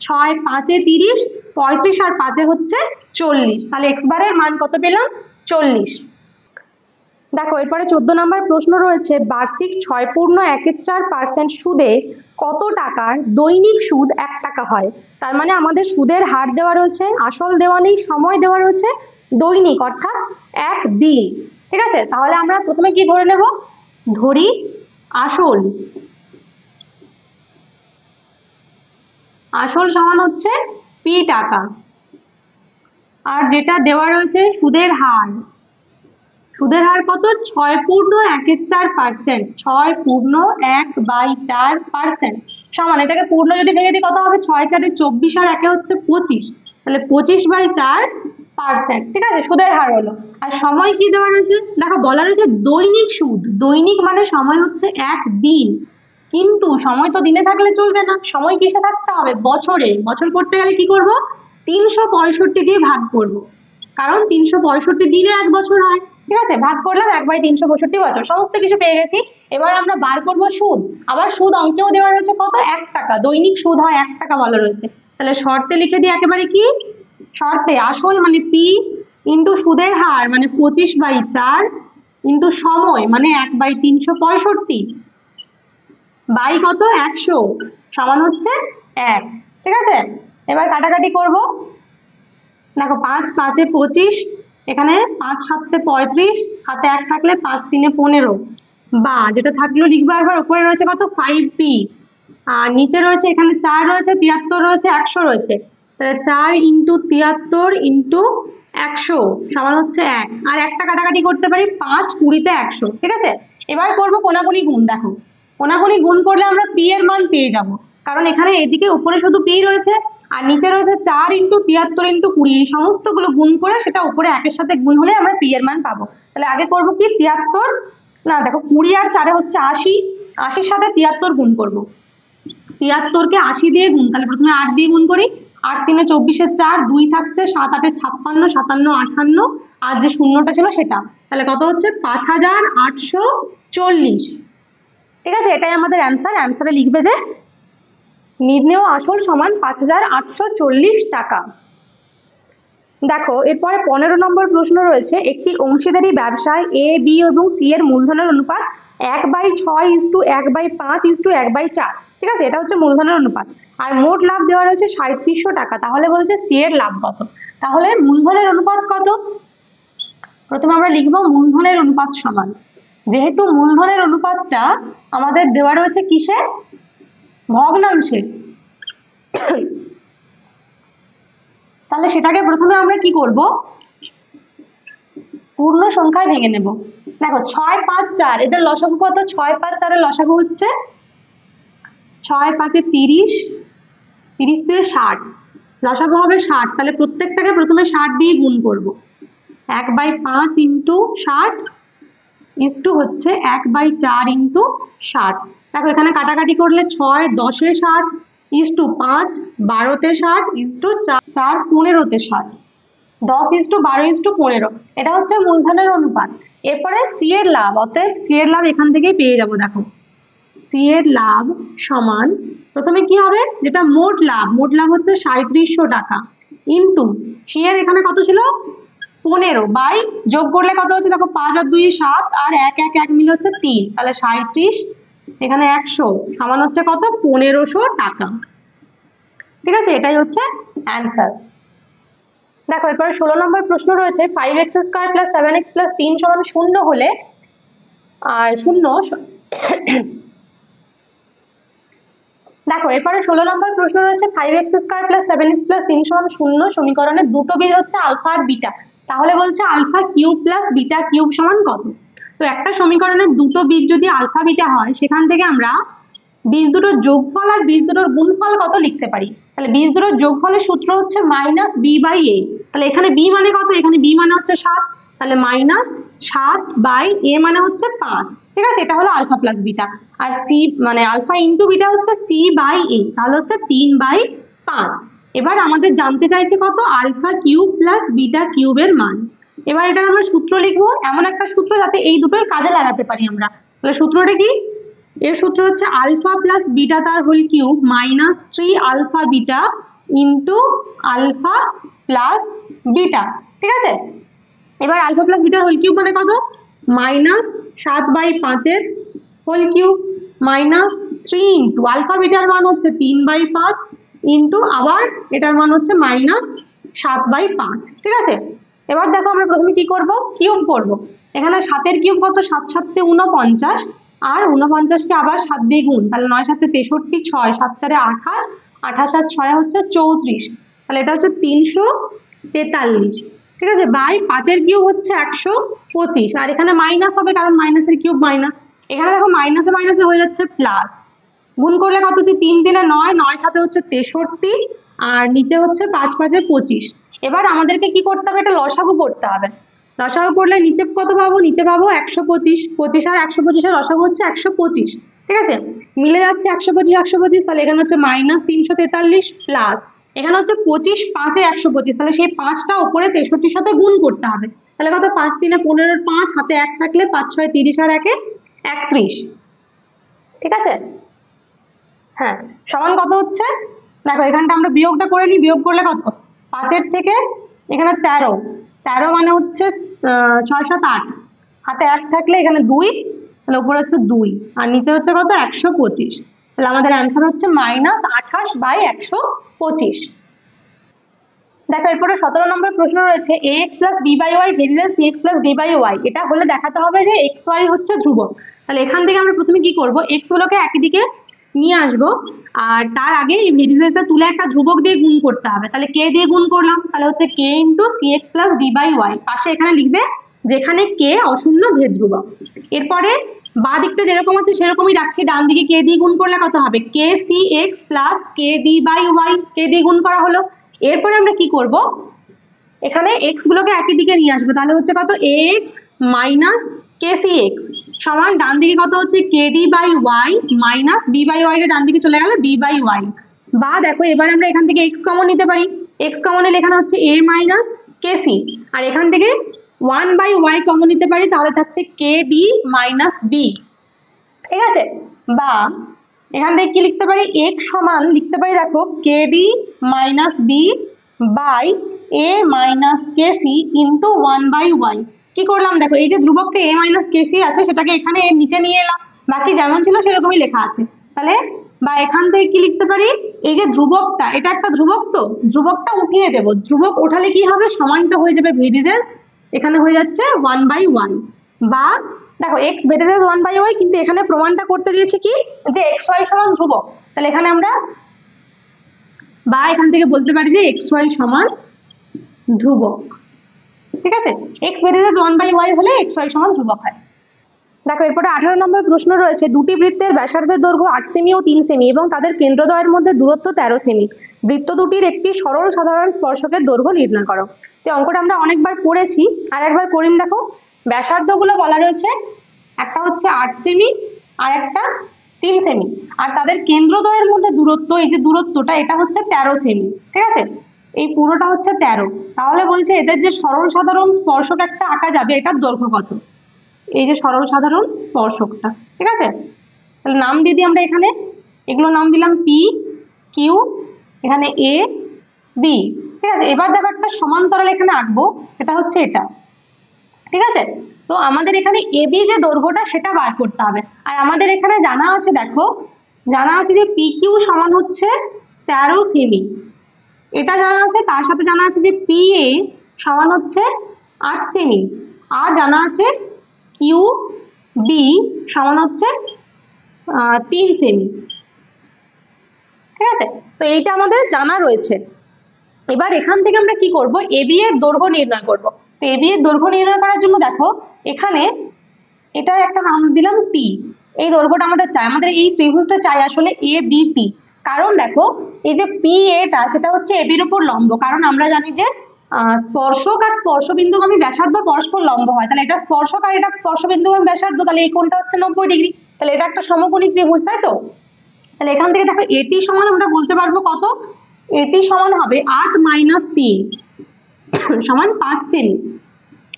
6 5 30, 35 আর 5 হচ্ছে 40। তাহলে এক্স বারের মান কত পেলাম? 40। দেখো এরপরে 14 নম্বর প্রশ্ন রয়েছে, বার্ষিক 6.14% সুদে কত টাকার দৈনিক সুদ 1 টাকা হয়? তার মানে আমাদের সুদের হার দেওয়া রয়েছে, আসল দেওয়া নেই, সময় দেওয়া রয়েছে দৈনিক অর্থাৎ 1 দিন। ঠিক আছে, তাহলে আমরা প্রথমে কি ধরে নেব? ধরি আসল। আসল সমান হচ্ছে পি টাকা, আর যেটা দেওয়া রয়েছে সুদের হার, সুদের হার কত? 6.14%, 6.1/4% সমান, এটাকে পূর্ণ যদি ভেঙে দিই কত হবে? 6 4 24 আর 1 হচ্ছে 25, তাহলে 25/4%। ঠিক আছে, সুদের হার হলো। আর সময় কি দেওয়া রয়েছে? দেখো বলা রয়েছে দৈনিক সুদ, দৈনিক মানে সময় হচ্ছে 1 দিন, কিন্তু সময় তো দিনে থাকলে চলবে না, সময় কিসে থাকতে হবে? বছরে। বছর করতে গেলে কি করব? 365 দিয়ে ভাগ করব, কারণ 365 দিনে 1 বছর হয়। ঠিক আছে, ভাগ করলাম 1/365 বছর, সমস্ত কিছু পেয়ে গেছি। এবার আমরা বার করব সুদ। আবার সুদ অঙ্কেও দেওয়া রয়েছে কত? 1 টাকা, দৈনিক সুদ হয় 1 টাকা বলা রয়েছে। তাহলে শর্তে লিখে দিই একেবারে, কি শর্তে? আসল মানে পি ইন্টু সুদের হার মানে 25/4 ইন্টু সময় মানে 1/365 বাই কত? 100 সমান হচ্ছে 1। ঠিক আছে, এবার কাটাকাটি করব। দেখো 5 5 25, এখানে 5 7 35, হাতে 1 থাকলে 5 3 15, বা যেটা থাকলো লিখবো একবার। উপরে রয়েছে কত? 5p, আর নিচে রয়েছে এখানে 4 রয়েছে, 73 রয়েছে, 100 রয়েছে, তাহলে 4 ইন্টু 73 ইন্টু 100 সমান হচ্ছে 1। আর একটা কাটাকাটি করতে পারি, 5 20 100। ঠিক আছে, এবার করবো কোনাকুনি গুণ। দেখো কোনাকুনি গুণ করলে আমরা পি এর মান পেয়ে যাব, কারণ এখানে এদিকে উপরে শুধু পি রয়েছে, আর নিচে রয়েছে 4 ইন্টু 73 ইন্টু 20, এই সমস্তগুলো গুণ করে সেটা উপরে 1-এর সাথে গুণ হলে আমরা পি এর মান পাবো। তাহলে আগে করবো কি? 73, না দেখো 20 আর 4 হচ্ছে 80, 80-র সাথে 73 গুণ করবো। 73-কে 80 দিয়ে গুণ, তাহলে প্রথমে 8 দিয়ে গুণ করি। 8 3 24, 4 2 থাকছে, 7 8 56, 57 58, আর যে শূন্যটা ছিল সেটা, তাহলে কত হচ্ছে? 5840। ঠিক আছে, এটাই আমাদের অ্যান্সার। অ্যান্সারে লিখবে যে নির্ণেয় আসল সমান 5840 টাকা। দেখো এরপরে 15 নম্বর প্রশ্ন রয়েছে, একটি অংশীদারি ব্যবসায় এ বি এবং সি এর মূলধনের অনুপাত 1/6:1/5:1/4। ঠিক আছে, এটা হচ্ছে মূলধনের অনুপাত, আর মোট লাভ দেওয়া রয়েছে 3700 টাকা। তাহলে বলছে সি এর লাভ কত? তাহলে মূলধনের অনুপাত কত? প্রথমে আমরা লিখবো মূলধনের অনুপাত সমান, যেহেতু মূলধনের অনুপাতটা আমাদের দেওয়া রয়েছে কিসে? ভগ্নাংশে, তাহলে সেটাকে প্রথমে আমরা কি করব? পূর্ণ সংখ্যায় ভেঙে নেব। দেখো 6 5 4, এদের লসাগু কত? 6 5 4 এর লসাগু হচ্ছে 6 5 30, 30 দিয়ে 60, লসাগু হবে 60। তাহলে প্রত্যেকটাকে প্রথমে 60 দিয়ে গুণ করব। 1/5 ইন্টু 60 ইস্টু হচ্ছে 1/4 ইন্টু 60। দেখো এখানে কাটাকাটি করলে 6 10 এ 60 ইস্টু 5 12 তে 60 ইস্টু 4 15 তে 60, 10 ইস্টু 12 ইস্টু 15, এটা হচ্ছে মূলধনের অনুপাত। এরপরে সি এর লাভ, অতএব সি এর লাভ এখান থেকেই পেয়ে যাবো। দেখো সি এর লাভ সমান, প্রথমে কি হবে, যেটা মোট লাভ হচ্ছে 3700 টাকা, ইন্টু সি এর এখানে কত ছিল 15, বাই যোগ করলে কত হচ্ছে, দেখো 5 আর 2 7, আর 1 1 1 মিলে হচ্ছে 3, তাহলে 37 এখানে 100 সমান হচ্ছে কত, 1500 টাকা। ঠিক আছে, এটাই হচ্ছে অ্যান্সার। দেখো এরপরে 16 নম্বর প্রশ্ন রয়েছে 5x square plus 7x plus 3 সমান 0 হলে, আর 0 দেখো এরপরে 16 নম্বর প্রশ্ন রয়েছে 5x square plus 7x plus 3 সমান 0 সমীকরণের দুটো বীজ হচ্ছে আলফা আর বিটা, তাহলে বলছে alpha cube plus beta cube সমান কত। তো একটা সমীকরণের দুটো বীজ যদি আলফা বিটা হয়, সেখান থেকে আমরা বীজ দুটোর যোগফল আর বীজ দুটোর গুণফল কত লিখতে পারি। তাহলে বীজ দুটোর যোগফলের সূত্র হচ্ছে মাইনাস বি বাই এ, তাহলে এখানে বি মানে কত, এখানে বি মানে হচ্ছে 7, তাহলে মাইনাস 7 বাই এ মানে হচ্ছে 5। ঠিক আছে, এটা হলো আলফা প্লাস বিটা, আর সি মানে আলফা ইন্টু বিটা হচ্ছে সি বাই এ, তাহলে হচ্ছে 3/5। এবার আমাদের জানতে চাইছে কত, আলফা কিউব প্লাস বিটা কিউবের মান। এবার এটা আমরা সূত্র লিখবো, এমন একটা সূত্র যাতে এই দুটোই কাজে লাগাতে পারি আমরা। তাহলে সূত্রটা কি, এর সূত্র হচ্ছে আলফা প্লাস বিটা তার whole cube minus 3 alpha beta into alpha plus beta. ঠিক আছে, এবার আলফা প্লাস বিটার হোল কিউব মানে কত, মাইনাস 7/5 এর whole cube minus 3 into alpha বিটার মান হচ্ছে 3/5 ইন্টু আবার এটার মান হচ্ছে মাইনাস 7/5। ঠিক আছে, এবার দেখো আমরা প্রথমে কি করব, কিউব করব। এখানে 7 এর কিউব কত, 7 7 49, আর 49 কে আবার 7 দিয়ে গুণ, তাহলে 9 7 63, 6 7 4 28, 28 আর 6 হচ্ছে 34, তাহলে এটা হচ্ছে 343। ঠিক আছে, বাই 5 এর কিউব হচ্ছে 125, আর এখানে মাইনাস হবে কারণ মাইনাসের কিউব মাইনাস, এখানে দেখো মাইনাসে মাইনাসে হয়ে যাচ্ছে প্লাস, গুণ করলে কত হচ্ছে 3 3 9, 9 7 হচ্ছে 63, আর নিচে হচ্ছে 5 5 25। এবার আমাদেরকে কি করতে হবে, এটা লসাগু করতে হবে। লসাগু করলে নিচে কত পাবো, নিচে পাবো 125, 25 আর 125 এর লসাগু হচ্ছে 125। ঠিক আছে, মিলে যাচ্ছে 125 125, তাহলে এখানে হচ্ছে মাইনাস 343 প্লাস এখানে হচ্ছে 25 5 এ 125, তাহলে সেই 5টা উপরে 63 সাথে গুণ করতে হবে। তাহলে কত, 5 3 15, 5 হাতে 1 থাকলে 5 6 30 আর 1 31। ঠিক আছে, হ্যাঁ সমান কত হচ্ছে, দেখো এখানটা আমরা বিয়োগটা করে নিই, বিয়োগ করলে কত, 5 এর থেকে এখানে 13, 13 মানে হচ্ছে 6 7 8, হাতে 1 থাকলে এখানে 2, তাহলে উপরে হচ্ছে 2 আর নিচে হচ্ছে কত 125, তাহলে আমাদের অ্যান্সার হচ্ছে মাইনাস 28/125। দেখো এরপরে 17 নম্বর প্রশ্ন রয়েছে ax plus B by Y variance cx plus D by Y, এটা হলে দেখাতে হবে যে এক্স ওয়াই হচ্ছে ধ্রুবক। তাহলে এখান থেকে আমরা প্রথমে কি করব, এক্স গুলোকে একই দিকে নিয়ে আসবো, আর তার আগে এই ভেরিয়েন্সটা তুলে একটা ধ্রুবক দিয়ে গুণ করতে হবে। তাহলে কে দিয়ে গুণ করলাম, তাহলে হচ্ছে k into cx plus D by y, পাশে এখানে লিখবে যেখানে কে অশূন্য ভেদ ধ্রুবক। এরপরে বাঁ দিকটা যেরকম আছে সেরকমই রাখছি, ডান দিকে কে দিয়ে গুণ করলে কত হবে, k c x plus k d by y, k দিয়ে গুণ করা হলো। এরপরে আমরা কি করব, এখানে এক্স গুলোকে একই দিকে নিয়ে আসবো, তাহলে হচ্ছে কত এক্স মাইনাস কে সি এক্স সমান ডান দিকে কত হচ্ছে k d by y minus B by y, ডান দিকে চলে গেল বি বাই ওয়াই। বা দেখো এবার আমরা এখান থেকে এক্স কমন নিতে পারি, এক্স কমন নিলে এখানে হচ্ছে এ মাইনাস কে সি, আর এখান থেকে 1/y কমন নিতে পারি, তাহলে থাকছে কে ডি মাইনাস বি। ঠিক আছে, বা এখান থেকে কি লিখতে পারি, x সমান লিখতে পারি দেখো K D minus B by A minus K C into 1/y। কি করলাম দেখো, এই যে ধ্রুবকটা এ মাইনাস কে সি আছে সেটাকে এখানে এর নিচে নিয়ে এলাম, বাকি যেমন ছিল সেরকমই লেখা আছে। তাহলে বা এখান থেকে কি লিখতে পারি, এই যে ধ্রুবকটা, এটা একটা ধ্রুবক, তো ধ্রুবকটা উঠিয়ে দেব, ধ্রুবক ওঠালে কি হবে, সমানটা হয়ে যাবে ভেরিয়েন্স, এখানে হয়ে যাচ্ছে 1/1। বা দেখো এক্স ভেরিয়েন্স 1/y, কিন্তু এখানে প্রমাণটা করতে দিয়েছে কি যে এক্স ওয়াই সমান ধ্রুবক, তাহলে এখানে আমরা বা এখান থেকে বলতে পারি যে এক্স ওয়াই সমান ধ্রুবক। ঠিক আছে, এক্স ভেরিয়েন্স 1/y হলে এক্স ওয়াই সমান ধ্রুবক হয়। দেখো এরপরে 18 নম্বর প্রশ্ন রয়েছে দুটি বৃত্তের ব্যাসার্ধের দৈর্ঘ্য 8 সেমি ও 3 সেমি এবং তাদের কেন্দ্রদ্বয়ের মধ্যে দূরত্ব 13 সেমি, বৃত্ত দুটির একটি সরল সাধারণ স্পর্শকের দৈর্ঘ্য নির্ণয় করো। তো অঙ্কটা আমরা অনেকবার পড়েছি, আর একবার পড়িন। দেখো ব্যাসার্ধগুলো বলা রয়েছে, একটা হচ্ছে 8 সেমি আর একটা 3 সেমি, আর তাদের কেন্দ্রদ্বয়ের মধ্যে দূরত্ব, এই যে দূরত্বটা এটা হচ্ছে 13 সেমি। ঠিক আছে, এই পুরোটা হচ্ছে 13, তাহলে বলছে এদের যে সরল সাধারণ স্পর্শক একটা আঁকা যাবে এটার দৈর্ঘ্য কত। এই যে সরল সাধারণ স্পর্শকটা, ঠিক আছে। তাহলে নাম দিয়ে দিই আমরা এখানে, এগুলো নাম দিলাম পি কিউ, এখানে এ বি, ঠিক আছে। এবার দেখো একটা সমান্তরাল এখানে আঁকবো, এটা হচ্ছে এটা, ঠিক আছে। তো আমাদের এখানে এবি যে দৈর্ঘ্যটা সেটা বার করতে হবে। আর আমাদের এখানে জানা আছে, দেখো জানা আছে যে পি কিউ সমান হচ্ছে 13 সেমি, এটা জানা আছে। তার সাথে জানা আছে যে পি এ সমান হচ্ছে 8 সেমি, আর জানা আছে কিউ বি সমান হচ্ছে 3 সেমি, ঠিক আছে। তো এইটা আমাদের জানা রয়েছে। এবার এখান থেকে আমরা কি করব, এবি এর দৈর্ঘ্য নির্ণয় করব। তো এবি এর দৈর্ঘ্য নির্ণয় করার জন্য দেখো এখানে এটা একটা নাম দিলাম টি, এই দৈর্ঘ্যটা আমাদের চাই, আমাদের এই ত্রিভুজটা চাই আসলে এ বি টি। কারণ দেখো এই যে পি এটা সেটা হচ্ছে এবির উপর লম্ব, কারণ আমরা জানি যে স্পর্শক আর স্পর্শবিন্দুগামী ব্যাসার্ধ পরস্পর লম্ব হয়। তাহলে এটা স্পর্শক আর এটা স্পর্শবিন্দুগামী ব্যাসার্ধ, তাহলে এই কোণটা হচ্ছে 90 ডিগ্রি, তাহলে এটা একটা সমকোণী ত্রিভুজ, তাই তো। তাহলে এখান থেকে দেখো এটি সমান আমরা বলতে পারবো কত, এটি সমান হবে 8 - 3 সমান 5 সেমি,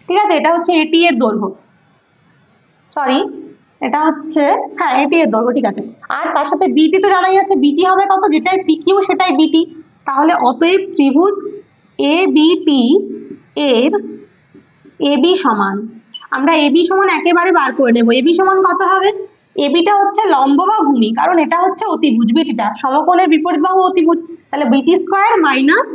ঠিক আছে। এটা হচ্ছে এটি এর দৈর্ঘ্য, সরি এটা হচ্ছে, হ্যাঁ এটি এর দৈর্ঘ্য, ঠিক আছে। আর তার সাথে বিটি তো জানাই আছে, বিটি হবে কত, যেটাই পিকিউ সেটাই বিটি। তাহলে অতএব ত্রিভুজ এ বিটি এর এবি সমান, আমরা এবি সমান একেবারে বার করে নেব। এবি সমান কত হবে, এবিটা হচ্ছে লম্ব বা ভূমি, কারণ এটা হচ্ছে অতিভুজ, বিটিটা সমকোণের বিপরীত বাহু অতিভুজ, তাহলে বিটি স্কয়ার মাইনাস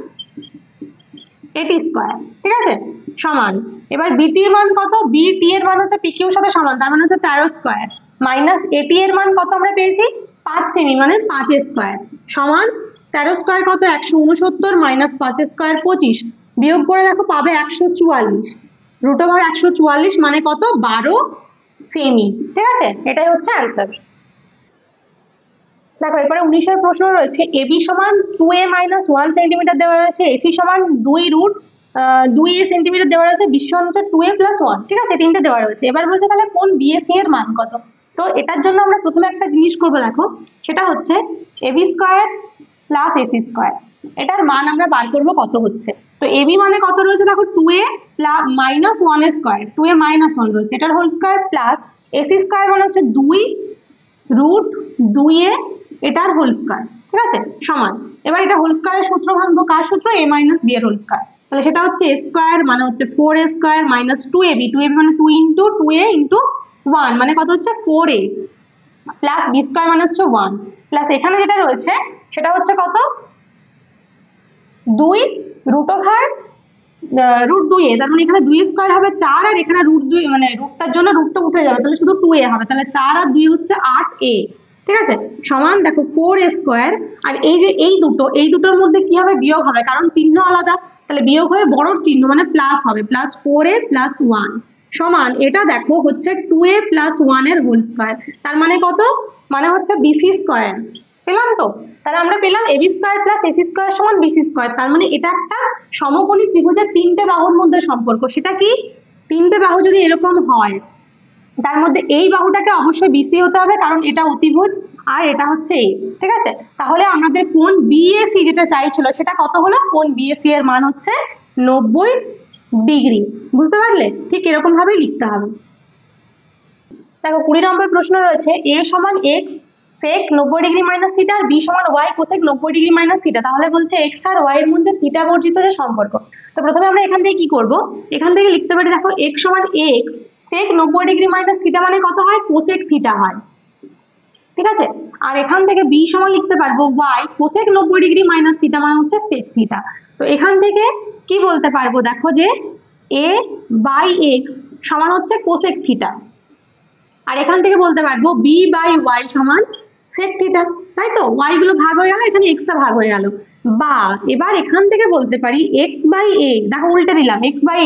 এটি স্কয়ার, ঠিক আছে, সমান। এবার বিটি এর মান কত, বিটি এর মান হচ্ছে পিকিউর সাথে সমান, তার মানে হচ্ছে 13 স্কয়ার, মাইনাস এটি এর মান কত আমরা পেয়েছি 5 সেমি, মানে 5 স্কয়ার, সমান 13 স্কয়ার কত 169 মাইনাস 5 স্কয়ার 25, বিয়োগ করে দেখো পাবে 144, রুট ওভার 144 মানে কত 12 সেমি, ঠিক আছে। এটাই হচ্ছে অ্যান্সার। দেখো এরপরে 19 এর প্রশ্ন রয়েছে, এবি সমান 2a - 1 সেন্টিমিটার দেওয়া রয়েছে, এসি সমান 2√2a সেন্টিমিটার দেওয়া রয়েছে, বিশ্ব হচ্ছে 2a + 1, ঠিক আছে, তিনটে দেওয়া রয়েছে। এবার বলছে তাহলে কোন বিএসি এর মান কত। তো এটার জন্য আমরা প্রথমে একটা জিনিস করবো, দেখো সেটা হচ্ছে AB square plus AC square, এটার মান আমরা বার করবো কত হচ্ছে। তো এবি মানে কত রয়েছে, দেখো 2a - 1 স্কয়ার, 2a - 1 রয়েছে, এটার whole square, plus AC square মানে হচ্ছে 2√2a এটার হোল স্কয়ার, ঠিক আছে, সমান। এবার এটা হোল স্কয়ারের সূত্র ভাঙবো, কার সূত্র, a - b এর হোল স্কয়ার, তাহলে সেটা হচ্ছে a স্কয়ার মানে হচ্ছে 4a square minus 2ab, 2ab মানে 2 × 2a × 1 মানে কত হচ্ছে 4a, প্লাস b স্কয়ার মানে হচ্ছে 1, প্লাস এখানে যেটা রয়েছে সেটা হচ্ছে কত 2√2a, তার মানে এখানে 2 স্কয়ার হবে 4, আর এখানে √2 মানে রুটটার জন্য রুটটা উঠে যাবে, তাহলে শুধু 2a হবে, তাহলে 4 আর 2 হচ্ছে 8a, ঠিক আছে, সমান দেখো 4a স্কয়ার। আর এই যে এই দুটোর মধ্যে কি হবে, বিয়োগ হবে, কারণ চিহ্ন আলাদা, তাহলে বিয়োগ হয়ে বড়র চিহ্ন মানে প্লাস হবে, প্লাস 4a + 1 সমান, এটা দেখো হচ্ছে 2a + 1 এর হোল স্কয়ার, তার মানে কত, মানে হচ্ছে বিসি স্কয়ার, পেলাম তো। তাহলে আমরা পেলাম AB square plus AC square সমান বিসি স্কয়ার, তার মানে এটা একটা সমকোণী ত্রিভুজের তিনটে বাহুর মধ্যে সম্পর্ক। সেটা কি, তিনটে বাহু যদি এরকম হয় তার মধ্যে এই বাহুটাকে অবশ্যই বিসি হতে হবে, কারণ এটা অতিভুজ আর এটা হচ্ছে এ, ঠিক আছে। তাহলে আমাদের কোণ বিএসি যেটা চাইছিল সেটা কত হলো, কোণ বিএসি এর মান হচ্ছে 90 ডিগ্রি, বুঝতে পারলে, ঠিক এরকম ভাবেই লিখতে হবে। দেখো 20 নম্বর প্রশ্ন রয়েছে, a সমান x sec 90 degree minus theta আর b সমান y cosec 90 degree minus theta, তাহলে বলছে x আর y এর মধ্যে থিটা বর্জিত যে সম্পর্ক। তো প্রথমে আমরা এখান থেকে কি করব, এখান থেকে লিখতে পারি, দেখো x সমান x sec 90 degree minus theta মানে কত হয়, cosec থিটা হয়, ঠিক আছে। আর এখান থেকে b সমান লিখতে পারবো y cosec 90 degree minus theta মানে হচ্ছে sec থিটা। তো এখান থেকে কি বলতে পারবো, দেখো যে a/x সমান হচ্ছে cosec থিটা, আর এখান থেকে বলতে পারবো b/y সমান sec থিটা, তাই তো, y গুলো ভাগ হয়ে গেল, এখানে x টা ভাগ হয়ে গেল, বা এবার এখান থেকে বলতে পারি x/a, দেখো উল্টে দিলাম, x/a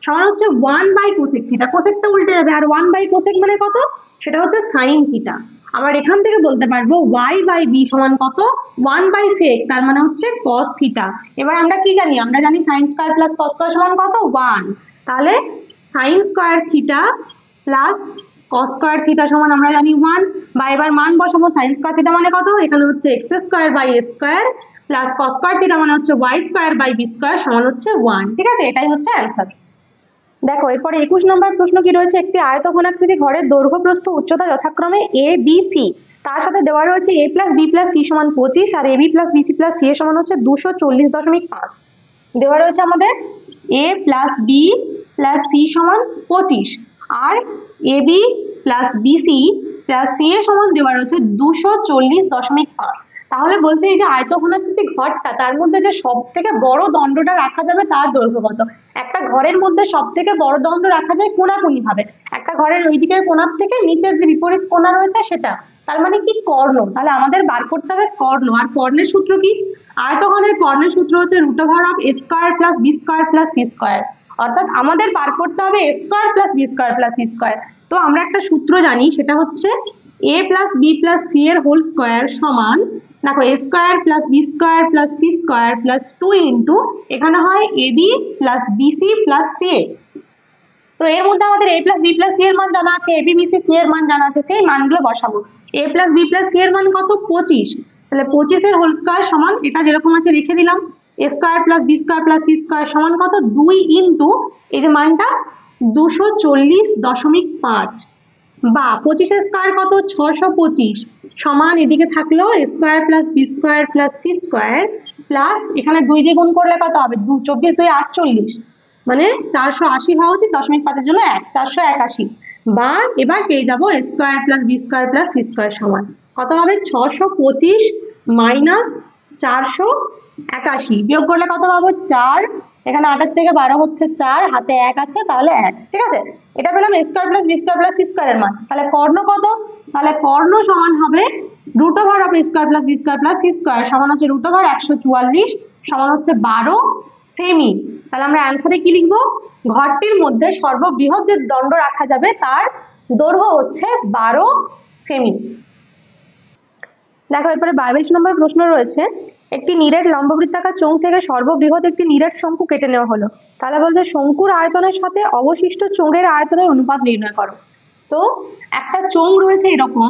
সমান হচ্ছে 1/cosec থিটা, cosec টা উল্টে যাবে, আর 1/cosec মানে কত, সেটা হচ্ছে sin থিটা। আবার এখান থেকে বলতে পারবো y/b সমান কত, 1/sec, তার মানে হচ্ছে cos থিটা। এবার আমরা কি জানি, আমরা জানি sin square plus cos square সমান কত 1, তাহলে sin square theta plus cos square theta সমান আমরা জানি 1, বা এবার মান বসাবো, sin স্কয়ার থিটা মানে কত, এখানে হচ্ছে x square by a square plus cos square theta মানে হচ্ছে y square by b square সমান হচ্ছে 1, ঠিক আছে, এটাই হচ্ছে অ্যান্সার। দেখো এরপরে 21 নম্বর প্রশ্ন কি রয়েছে, একটি আয়তঘনাকৃতি ঘরের দৈর্ঘ্য প্রস্থ উচ্চতা যথাক্রমে এ বি সি, তার সাথে দেওয়া রয়েছে a plus B plus c সমান 25 আর a b plus BC plus C এর সমান হচ্ছে 240.5। দেওয়া রয়েছে আমাদের a plus B plus c সমান 25 আর a b plus BC plus C এর সমান দেওয়া রয়েছে 240.5। তাহলে বলছে এই যে আয়তঘনাকৃতি ঘরটা, তার মধ্যে যে সব থেকে বড় দণ্ডটা রাখা যাবে তার দৈর্ঘ্য কত। একটা ঘরের মধ্যে সব থেকে বড় দণ্ড রাখা যায় কোনাকুনি ভাবে, একটা ঘরের ওই দিকের কোণার থেকে নিচের যে বিপরীত কোণা রয়েছে সেটা, তার মানে কি কর্ণ। তাহলে আমাদের বার করতে হবে কর্ণ। আর কর্ণের সূত্র কি, আয়তঘনের কর্ণের সূত্র হচ্ছে √অফ a square plus B square plus C square, অর্থাৎ আমাদের বার করতে হবে a square plus B square plus C square. তো আমরা একটা সূত্র জানি, সেটা হচ্ছে a plus B plus C এর হোল স্কয়ার সমান, দেখো a square plus B square plus C square plus 2 into এখানে হয় ab plus BC plus C. তো এর মধ্যে আমাদের a plus B plus C এর মান জানা আছে, ab bc c এর মান জানা আছে, সেই মানগুলো বসাবো। a plus B plus C এর মান কত, 25, তাহলে 25 এর হোল স্কয়ার সমান, এটা যেরকম আছে লিখে দিলাম, a square plus B square plus C square সমান কত, 2 ইন্টু এই যে মানটা 240.5 বা 25 এর স্কয়ার কত, 625 সমান এদিকে থাকলো a square plus B square plus C square plus এখানে 2 দিয়ে গুণ করলে কত হবে, 24 2 48, মানে 480 হওয়া উচিত, 0.5 জন্য 1, 481। বা এবার পেয়ে যাবো a square plus B square plus C square সমান কত হবে, 625 মাইনাস 481, বিয়োগ করলে কত পাবো, 4, এখানে 8 থেকে 12 হচ্ছে 4, হাতে 1 আছে তাহলে 1, ঠিক আছে। এটা পেলাম a square plus B square plus C square এর মান। তাহলে কর্ণ কত, তাহলে কর্ণ সমান হবে √অফ a square plus B square plus C square সমান হচ্ছে √144 সমান হচ্ছে 12 সেমি। তাহলে আমরা অ্যান্সারে কি লিখবো, ঘরটির মধ্যে সর্ববৃহৎ যে দণ্ড রাখা যাবে তার দৈর্ঘ্য হচ্ছে 12 সেমি। দেখো এরপরে 22 নম্বর প্রশ্ন রয়েছে, একটি নিরেট লম্ববৃত্তাকার চোঙ থেকে সর্ববৃহৎ একটি নিরেট শঙ্কু কেটে নেওয়া হলো। তাহলে বলছে শঙ্কুর আয়তনের সাথে অবশিষ্ট চোঙের আয়তনের অনুপাত নির্ণয় করো। তো একটা চোঙ রয়েছে এরকম,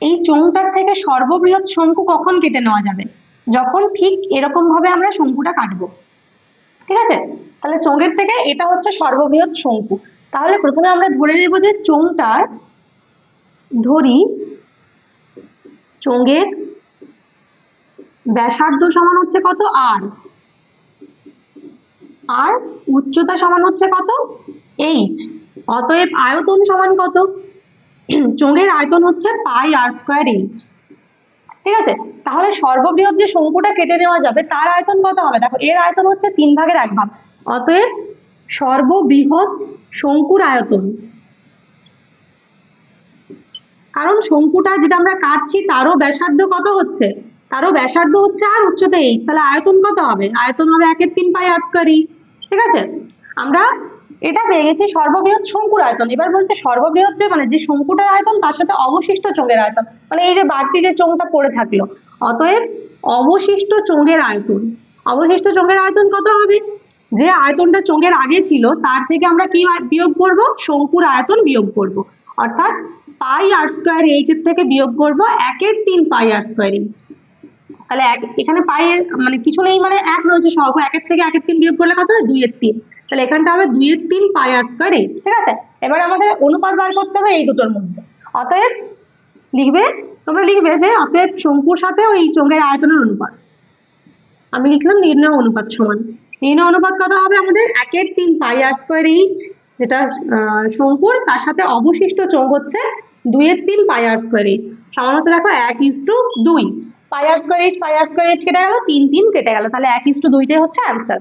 এই চোঙটার থেকে সর্ববৃহৎ শঙ্কু কখন কেটে নেওয়া যাবে, যখন ঠিক এরকম ভাবে আমরা শঙ্কুটা কাটবো, ঠিক আছে। তাহলে চোঙের থেকে এটা হচ্ছে সর্ববৃহৎ শঙ্কু। তাহলে প্রথমে আমরা ধরে নেব যে চোঙটার, ধরি চোঙের ব্যাসার্ধ সমান হচ্ছে কত, আর উচ্চতা সমান হচ্ছে কত, h। অতএব আয়তন সমান কত, চোঙের আয়তন হচ্ছে πr²h, ঠিক আছে। তাহলে সর্ববৃহৎ যে শঙ্কুটা কেটে নেওয়া যাবে তার আয়তন কত হবে, দেখো এর আয়তন হচ্ছে 3/1, অতএব সর্ববৃহৎ শঙ্কুর আয়তন, কারণ শঙ্কুটা যেটা আমরা কাটছি তারও ব্যাসার্ধ কত হচ্ছে, তারও ব্যাসার্ধ হচ্ছে আর উচ্চতা h, তাহলে আয়তন কত হবে, আয়তন হবে 1/3πr²h, ঠিক আছে। আমরা এটা পেয়ে গেছি সর্ববৃহৎ শঙ্কুর আয়তন। এবার বলছে সর্ববৃহৎ যে মানে যে শঙ্কুটার আয়তন তার সাথে অবশিষ্ট চোঙের আয়তন, মানে এই যে বাড়তি যে চোঙটা পড়ে থাকলো, অতএব অবশিষ্ট চোঙের আয়তন, অবশিষ্ট চোঙের আয়তন কত হবে, যে আয়তনটা চোঙের আগে ছিল তার থেকে আমরা কি বিয়োগ করব, শঙ্কুর আয়তন বিয়োগ করব, অর্থাৎ πr²h এর থেকে বিয়োগ করব 1/3πr²h। তাহলে এখানে পাই মানে কিছু নেই, মানে 1 রয়েছে সহগ, 1 থেকে 1/3 বিয়োগ করলে কত হয়, 2/3, তাহলে এখানটা হবে 2/3πr²h, ঠিক আছে। এবার আমাদের অনুপাত বার করতে হবে এই দুটোর মধ্যে, অতএব লিখবে, তোমরা লিখবে যে অতএব শঙ্কুর সাথে ওই চোঙের আয়তনের অনুপাত, আমি লিখলাম নির্ণয় অনুপাত সমান, নির্ণয় অনুপাত কত হবে আমাদের 1/3πr²h, যেটা শঙ্কুর, তার সাথে অবশিষ্ট চোঙ হচ্ছে 2/3πr²h সমান হচ্ছে দেখো 1:2, πr²h কেটে গেল, 3 3 কেটে গেল, তাহলে 1:2টাই হচ্ছে অ্যান্সার।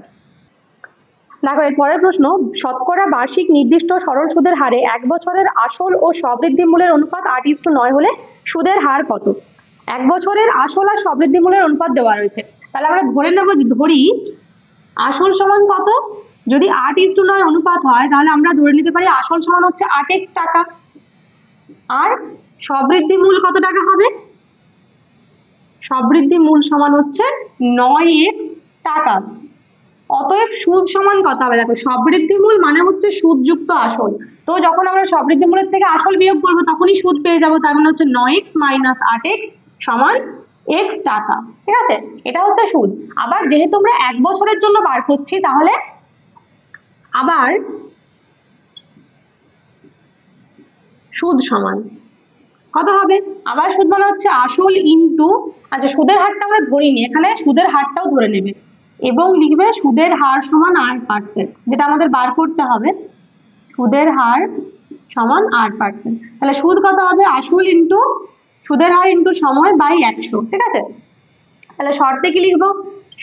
দেখো এর পরের প্রশ্ন, শতকরা বার্ষিক নির্দিষ্ট সরল সুদের হারে 1 বছরের আসল ও সবৃদ্ধি মূলের অনুপাত 8:9 হলে সুদের হার কত। 1 বছরের আসল আর সবৃদ্ধি মূলের অনুপাত দেওয়া রয়েছে, তাহলে আমরা ধরে নেব, ধরি আসল সমান কত, যদি 8:9 অনুপাত হয় তাহলে আমরা ধরে নিতে পারি আসল সমান হচ্ছে 8x টাকা, আর সবৃদ্ধি মূল কত টাকা হবে, সবৃদ্ধি মূল সমান হচ্ছে 9x টাকা। অতএব সুদ সমান কত হবে, দেখো সবৃদ্ধি মূল মানে হচ্ছে সুদযুক্ত আসল, তো যখন আমরা সবৃদ্ধি মূলের থেকে আসল বিয়োগ করবো তখনই সুদ পেয়ে যাবো, তার মানে হচ্ছে 9x মাইনাস 8x সমান x টাকা, ঠিক আছে, এটা হচ্ছে সুদ। আবার যেহেতু আমরা 1 বছরের জন্য বার করছি, তাহলে আবার সুদ সমান কত হবে? আবার সুদ মানে হচ্ছে আসল ইন্টু, আচ্ছা সুদের হারটা আমরা ধরিনি, এখানে সুদের হারটাও ধরে নেবে এবং লিখবে সুদের হার সমান 8%, যেটা আমাদের বার করতে হবে। সুদের হার সমান 8%, তাহলে সুদ কত হবে? আসল ইন্টু সুদের হার ইন্টু সময় বাই 100, ঠিক আছে? তাহলে শর্তে কি লিখবো?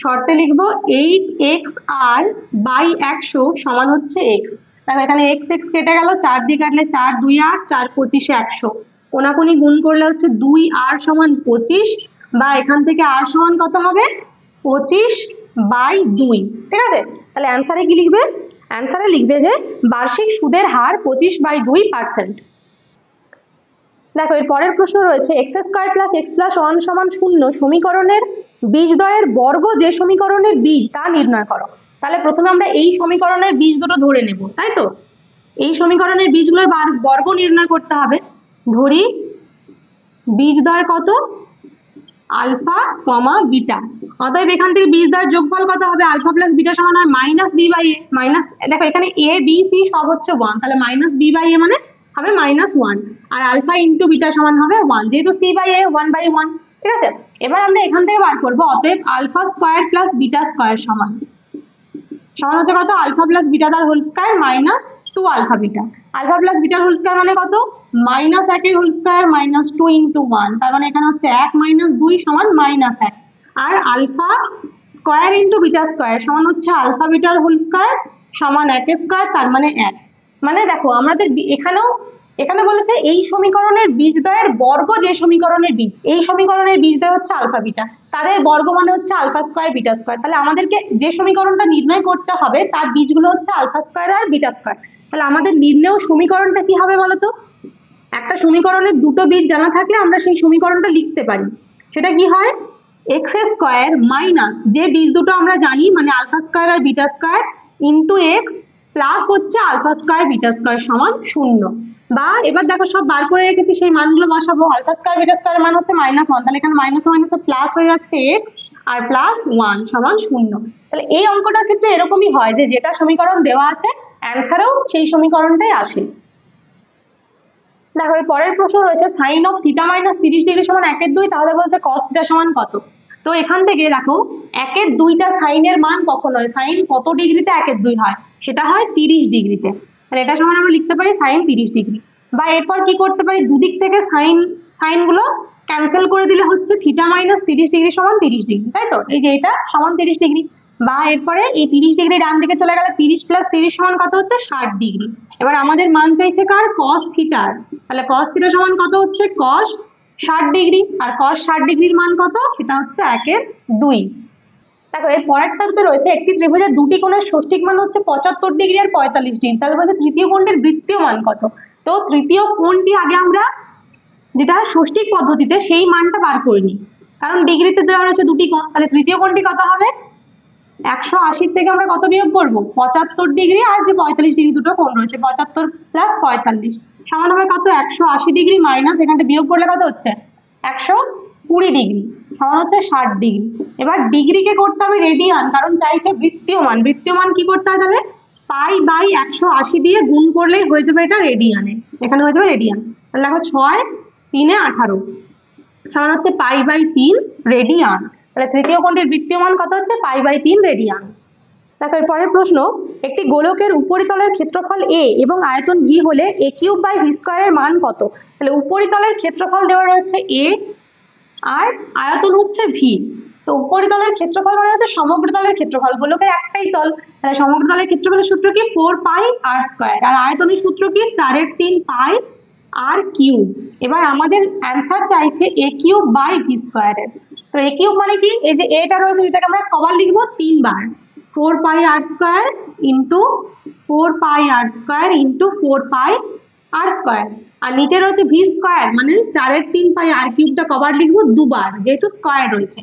শর্তে লিখবো 8xr বাই 100 সমান হচ্ছে x। দেখো এখানে x x কেটে গেল, 4 দিয়ে কাটলে 4 2 8, 4 25 100, কোনাকুনি গুণ করলে হচ্ছে 2r সমান 25, বা এখান থেকে r সমান কত হবে? 25 বাই 2, ঠিক আছে? তাহলে অ্যান্সারে কি লিখবে? অ্যান্সারে লিখবে যে বার্ষিক সুদের হার 25/2%। দেখো এর পরের প্রশ্ন রয়েছে x² + x + 1 সমান 0 সমীকরণের বীজদ্বয়ের বর্গ যে সমীকরণের বীজ তা নির্ণয় করো। তাহলে প্রথমে আমরা এই সমীকরণের বীজ দুটো ধরে নেব, তাই তো? এই সমীকরণের বীজগুলোর বর্গ নির্ণয় করতে হবে। ধরি বীজদ্বয় কত? Alpha comma beta. অতএব এখান থেকে বীজদ্বয়ের যোগফল কত হবে? আলফা প্লাস বিটা সমান হয় -b/a মাইনাস, দেখো এখানে a b c সব হচ্ছে 1, তাহলে -b/a মানে হবে -1, আর আলফা ইন্টু বিটা সমান হবে 1, যেহেতু c/a 1/1, ঠিক আছে? এবার আমরা এখান থেকে বার করবো, অতএব alpha square plus beta square সমান হচ্ছে কত? আলফা প্লাস বিটা তার whole square minus 2 alpha beta. Alpha plus বিটার হোল স্কয়ার মানে কত? -1 এর হোল স্কয়ার মাইনাস 2 ইন্টু 1, তার মানে এখানে হচ্ছে 1 - 2 সমান -1, আর alpha square into beta square সমান হচ্ছে আলফা বিটার হোল স্কয়ার সমান 1 স্কয়ার, তার মানে 1। মানে দেখো আমাদের এখানে বলেছে এই সমীকরণের বীজদ্বয়ের বর্গ যে সমীকরণের বীজ, এই সমীকরণের বীজদ্বয় হচ্ছে আলফা বিটা, তাদের বর্গ মানে হচ্ছে আলফা স্কয়ার বিটা স্কয়ার। তাহলে আমাদেরকে যে সমীকরণটা নির্ণয় করতে হবে তার বীজগুলো হচ্ছে আলফা স্কয়ার আর বিটা স্কয়ার। তাহলে আমাদের নির্ণেয় সমীকরণটা কি হবে বলতো? একটা সমীকরণের দুটো বীজ জানা থাকলে আমরা সেই সমীকরণটা লিখতে পারি। সেটা কি হয়? x² মাইনাস যে বীজ দুটো আমরা জানি মানে আলফা স্কয়ার আর beta square into x plus হচ্ছে আলফা স্কয়ার বিটা স্কয়ার সমান 0। বা এবার দেখো সব বার করে রেখেছি, সেই মানগুলো বসাবো। আলফা স্কয়ার বিটা স্কয়ার মান হচ্ছে -1, তাহলে এখানে মাইনাস প্লাস হয়ে যাচ্ছে x আর প্লাস 1 সমান 0। তাহলে এই অঙ্কটার ক্ষেত্রে এরকমই হয় যে যেটা সমীকরণ দেওয়া আছে অ্যান্সারেও সেই সমীকরণটাই আসে। দেখো এর পরের প্রশ্ন রয়েছে sin of θ - 30 ডিগ্রি সমান 1/2, তাহলে বলছে cos θ সমান কত? তো এখান থেকে দেখো 1/2টা সাইনের মান কখন হয়? সাইন কত ডিগ্রিতে 1/2 হয়? সেটা হয় 30 ডিগ্রিতে। তাহলে এটা সমান আমরা লিখতে পারি sin 30 ডিগ্রি। বা এরপর কি করতে পারি? দুদিক থেকে সাইনগুলো ক্যান্সেল করে দিলে হচ্ছে θ - 30 ডিগ্রি সমান 30 ডিগ্রি, তাই তো? এই যে এটা সমান 30 ডিগ্রি। বা এরপরে এই 30 ডিগ্রি ডান দিকে চলে গেলে 30 + 30 সমান কত হচ্ছে? 60 ডিগ্রি। এবার আমাদের মান চাইছে কার? cos θ। তাহলে cos θ সমান কত হচ্ছে? cos 60 degree. আর cos 60 ডিগ্রির মান কত? সেটা হচ্ছে 1/2। দেখো এর পরেরটাতে রয়েছে একটি ত্রিভুজের দুটি কোণের ষষ্ঠিক মান হচ্ছে 75 ডিগ্রি আর 45 ডিগ্রি। তাহলে বলছে তৃতীয় কোণটির বৃত্তীয় মান কত? তো তৃতীয় কোণটি আগে আমরা যেটা ষষ্ঠিক পদ্ধতিতে সেই মানটা বার করে নিই, কারণ ডিগ্রিতে দেওয়া রয়েছে দুটি কোণ। তাহলে তৃতীয় কোণটি কত হবে? 180 থেকে আমরা কত বিয়োগ করব? 75 ডিগ্রি, আর যে 45 ডিগ্রি দুটো কোণ রয়েছে 75 + 45 সমান হবে কত? 180 ডিগ্রি মাইনাস এখানটা বিয়োগ করলে কত হচ্ছে? 120 ডিগ্রি সমান হচ্ছে 60 ডিগ্রি। এবার ডিগ্রিকে করতে হবে রেডিয়ান, কারণ চাইছে বৃত্তীয় মান। বৃত্তীয় মান কি করতে হয়? তাহলে π/180 দিয়ে গুণ করলেই হয়ে যাবে এটা রেডিয়ানে, এখানে হয়ে যাবে রেডিয়ান। তাহলে দেখো 6 3 18 সমান হচ্ছে π/3 রেডিয়ান। তাহলে তৃতীয় কোণটির বৃত্তীয় মান কত হচ্ছে? π/3 রেডিয়ান। দেখো এর পরের প্রশ্ন, একটি গোলকের উপরিতলের ক্ষেত্রফল a এবং আয়তন v হলে a³/v² এর মান কত? তাহলে উপরিতলের ক্ষেত্রফল দেওয়া রয়েছে a আর আয়তন হচ্ছে v। তো উপরিতলের ক্ষেত্রফল মানে হচ্ছে সমগ্র তলের ক্ষেত্রফল, গোলকের একটাই তল, তাহলে সমগ্র তলের ক্ষেত্রফলের সূত্র কি? 4πr²। আর আয়তনের সূত্র কি? 4/3 πr³। এবার আমাদের অ্যান্সার চাইছে a³/v² এর। তো a³ মানে কি? এই যে এটা রয়েছে এটাকে আমরা কবার লিখবো? 3 বার। 4πr² into 4πr² into 4πr²। আর নিচে রয়েছে v² মানে 4/3 πr³ কবার লিখবো? দুবার, যেহেতু স্কয়ার রয়েছে।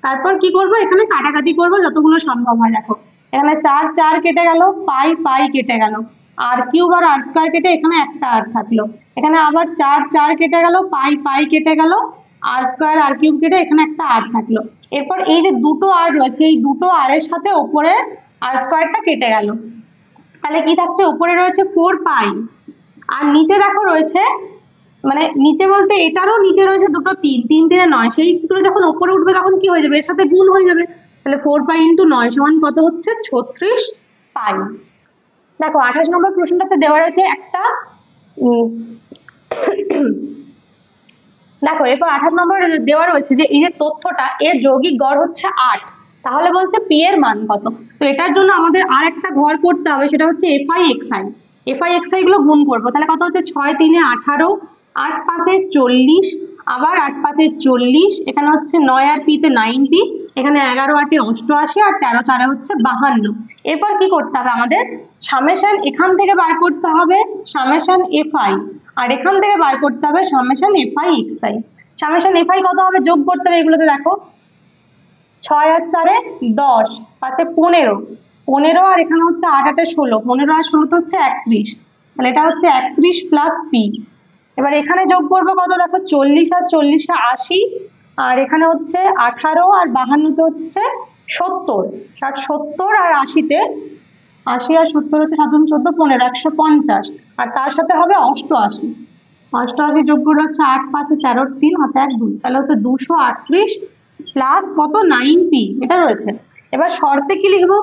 তারপর কি করব? এখানে কাটাকাটি করব যতগুলো সম্ভব হয়। দেখো এখানে 4 4 কেটে গেল, পাই কেটে গেল, r³ আর r² কেটে এখানে একটা r থাকলো। এখানে আবার 4 4 কেটে গেল, পাই কেটে গেল, r² r³ কেটে এখানে একটা r থাকলো। এরপর এই যে দুটো r রয়েছে এই দুটো r এর সাথে উপরে r² কেটে গেল। তাহলে কি থাকছে? উপরে রয়েছে 4π আর নিচে দেখো রয়েছে, মানে নিচে বলতে এটারও নিচে রয়েছে দুটো 3, 3 3 9, সেইগুলো যখন উপরে উঠবে তখন কি হয়ে যাবে, এর সাথে গুণ হয়ে যাবে। তাহলে 4 পাই ইন্টু 9 সমান কত হচ্ছে, 36 পাই। দেখো 28 নম্বর প্রশ্নটাতে দেওয়া রয়েছে একটা দেখো এরপর 28 নম্বর দেওয়া রয়েছে যে এই যে তথ্যটা, এর যৌগিক গড় হচ্ছে 8, তাহলে বলছে পি এর মান কত। তো এটার জন্য আমাদের আর একটা ঘর করতে হবে, সেটা হচ্ছে এফআই এক্সআই। এফআই এক্সআই গুলো গুণ করবো, তাহলে কত হচ্ছে 6 3 18, 8 5 40, আবার 8 5 40, এখানে হচ্ছে 9 আর পিতে 90, এখানে 11 8 88, আর 13 4 হচ্ছে 52। এরপর কি করতে হবে আমাদের, সামেশন এখান থেকে বার করতে হবে সামেশন এফআই, আর এখান থেকে বার করতে হবে summation FI XI. Summation FI কত হবে যোগ করতে হবে এগুলোতে, দেখো 6 আর 4 10, 5 15, 15 আর এখানে হচ্ছে 8 8 16, 15 আর 16 হচ্ছে 31, তাহলে এটা হচ্ছে 31 প্লাস পি। এবার এখানে যোগ করবো কত, দেখো 40 আর 40 80, আর এখানে হচ্ছে 18 আর 52 হচ্ছে 70, 70 আর 80 আর 70 হচ্ছে 7 14 15 150, আর তার সাথে হবে 88, 88 যোগ করে হচ্ছে 8 5 13 3 হাতে 1 2, তাহলে হচ্ছে 238 প্লাস কত 9 পি, এটা রয়েছে। এবার শর্তে কি লিখবো,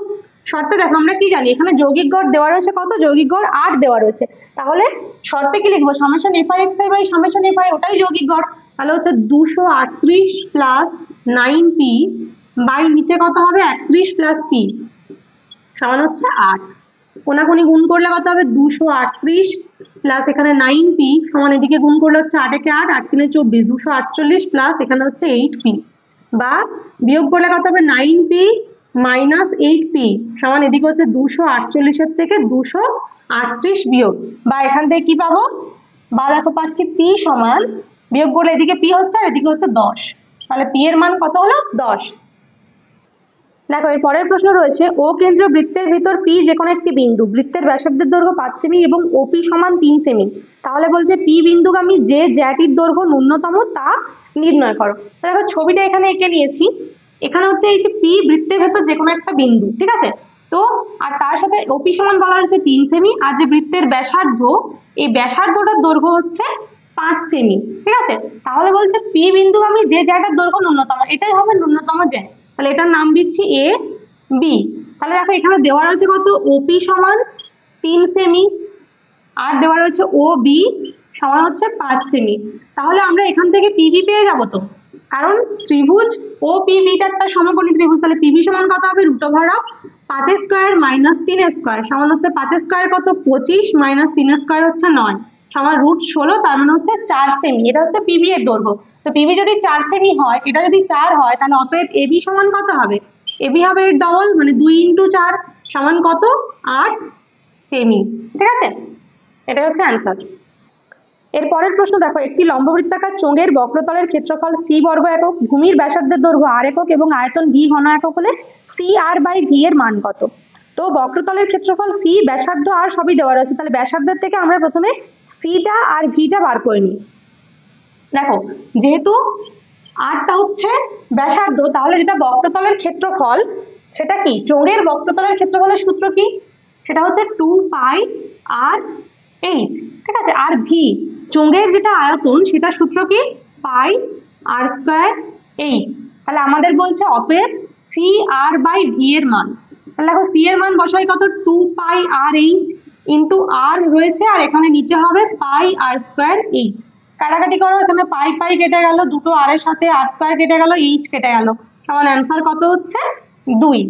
শর্তে দেখো আমরা কি জানি, এখানে যৌগিক গড় দেওয়া রয়েছে কত, যৌগিক গড় 8 দেওয়া রয়েছে, তাহলে শর্তে কি লিখবো, summation FI XI by summation FI, ওটাই যৌগিক গড়, তাহলে হচ্ছে 238 প্লাস 9 পি বাই নিচে কত হবে 31 প্লাস পি সমান হচ্ছে 8। কোনাকুনি গুণ করলে কত হবে, 238 প্লাস এখানে 9 পি সমান এদিকে গুণ করলে হচ্ছে 8 একে 8, 8 3 24, 248 প্লাস এখানে হচ্ছে 8 পি, বা বিয়োগ করলে কত হবে 9 পি মাইনাস 8 পি সমান এদিকে হচ্ছে 248 এর থেকে 238 বিয়োগ, বা এখান থেকে কি পাবো, বা দেখো পাচ্ছি পি সমান, বিয়োগ করলে এদিকে পি হচ্ছে আর এদিকে হচ্ছে 10, তাহলে পি এর মান কত হলো 10। দেখো এর পরের প্রশ্ন রয়েছে, ও কেন্দ্র বৃত্তের ভিতর পি যে কোনো একটি বিন্দু, বৃত্তের ব্যাসার্ধের দৈর্ঘ্য 5 সেমি এবং ওপি সমান 3 সেমি, তাহলে বলছে পি বিন্দুগামী যে জ্যাটির দৈর্ঘ্য ন্যূনতম তা নির্ণয় করো। দেখো ছবিটা এখানে এঁকে নিয়েছি, এখানে হচ্ছে এই যে পি বৃত্তের ভেতর যে কোনো একটা বিন্দু, ঠিক আছে, তো আর তার সাথে ওপি সমান বলা হয়েছে 3 সেমি, আর যে বৃত্তের ব্যাসার্ধ, এই ব্যাসার্ধটার দৈর্ঘ্য হচ্ছে 5 সেমি, ঠিক আছে, তাহলে বলছে পি বিন্দুগামী যে জ্যাটার দৈর্ঘ্য ন্যূনতম, এটাই হবে ন্যূনতম জ্যা, তাহলে এটার নাম দিচ্ছি এ বি। তাহলে দেখো এখানে দেওয়া রয়েছে কত, ওপি সমান 3 সেমি, আর দেওয়া রয়েছে ও বি সমান হচ্ছে 5 সেমি, তাহলে আমরা এখান থেকে পিবি পেয়ে যাবো তো, কারণ ত্রিভুজ ও পিবিটা একটা সমকোণী ত্রিভুজ, তাহলে পিবি সমান কত হবে, root over of 5 square minus 3 square সমান হচ্ছে 5 স্কয়ার কত 25 মাইনাস 3 স্কয়ার হচ্ছে 9 সমান রুট 16, তার মানে হচ্ছে 4 সেমি, এটা হচ্ছে পিবি এর দৈর্ঘ্য। তো পিবি যদি 4 সেমি হয়, এটা যদি 4 হয়, তাহলে অতএব এবি সমান কত হবে, এবি হবে এর ডবল, মানে 2 ইন্টু 4 সমান কত 8 সেমি, ঠিক আছে, এটা হচ্ছে অ্যান্সার। এর পরের প্রশ্ন দেখো, একটি লম্ববৃত্তাকার চোঙের বক্রতলের ক্ষেত্রফল সি বর্গ একক, ভূমির ব্যাসার্ধের দৈর্ঘ্য আর একক এবং আয়তন ভি ঘন একক হলে সি আর বাই ভি এর মান কত। তো বক্রতলের ক্ষেত্রফল সি, ব্যাসার্ধ আর সবই দেওয়া রয়েছে, তাহলে ব্যাসার্ধের থেকে আমরা প্রথমে সিটা আর ভিটা বার করে নিই। দেখো যেহেতু আরটা হচ্ছে ব্যাসার্ধ, তাহলে যেটা বক্রতলের ক্ষেত্রফল সেটা কি, চোঙের বক্রতলের ক্ষেত্রফলের সূত্র কি, সেটা হচ্ছে 2 পাই আর এইচ, ঠিক আছে, আর ভি চোঙের যেটা আয়তন সেটা সূত্র কি, পাই আর স্কয়ার এইচ, তাহলে আমাদের বলছে অতএব সি আর বাই ভি এর মান, তাহলে দেখো সি এর মান বসাই কত, 2 পাই আর এইচ ইন্টু আর রয়েছে, আর এখানে নিচে হবে পাই আর স্কয়ার এইচ, কাটাকাটি করো, এখানে পাই পাই কেটে গেল, দুটো আর এর সাথে আর স্কয়ার কেটে গেল, এইচ কেটে গেল, সমান অ্যান্সার কত হচ্ছে 2।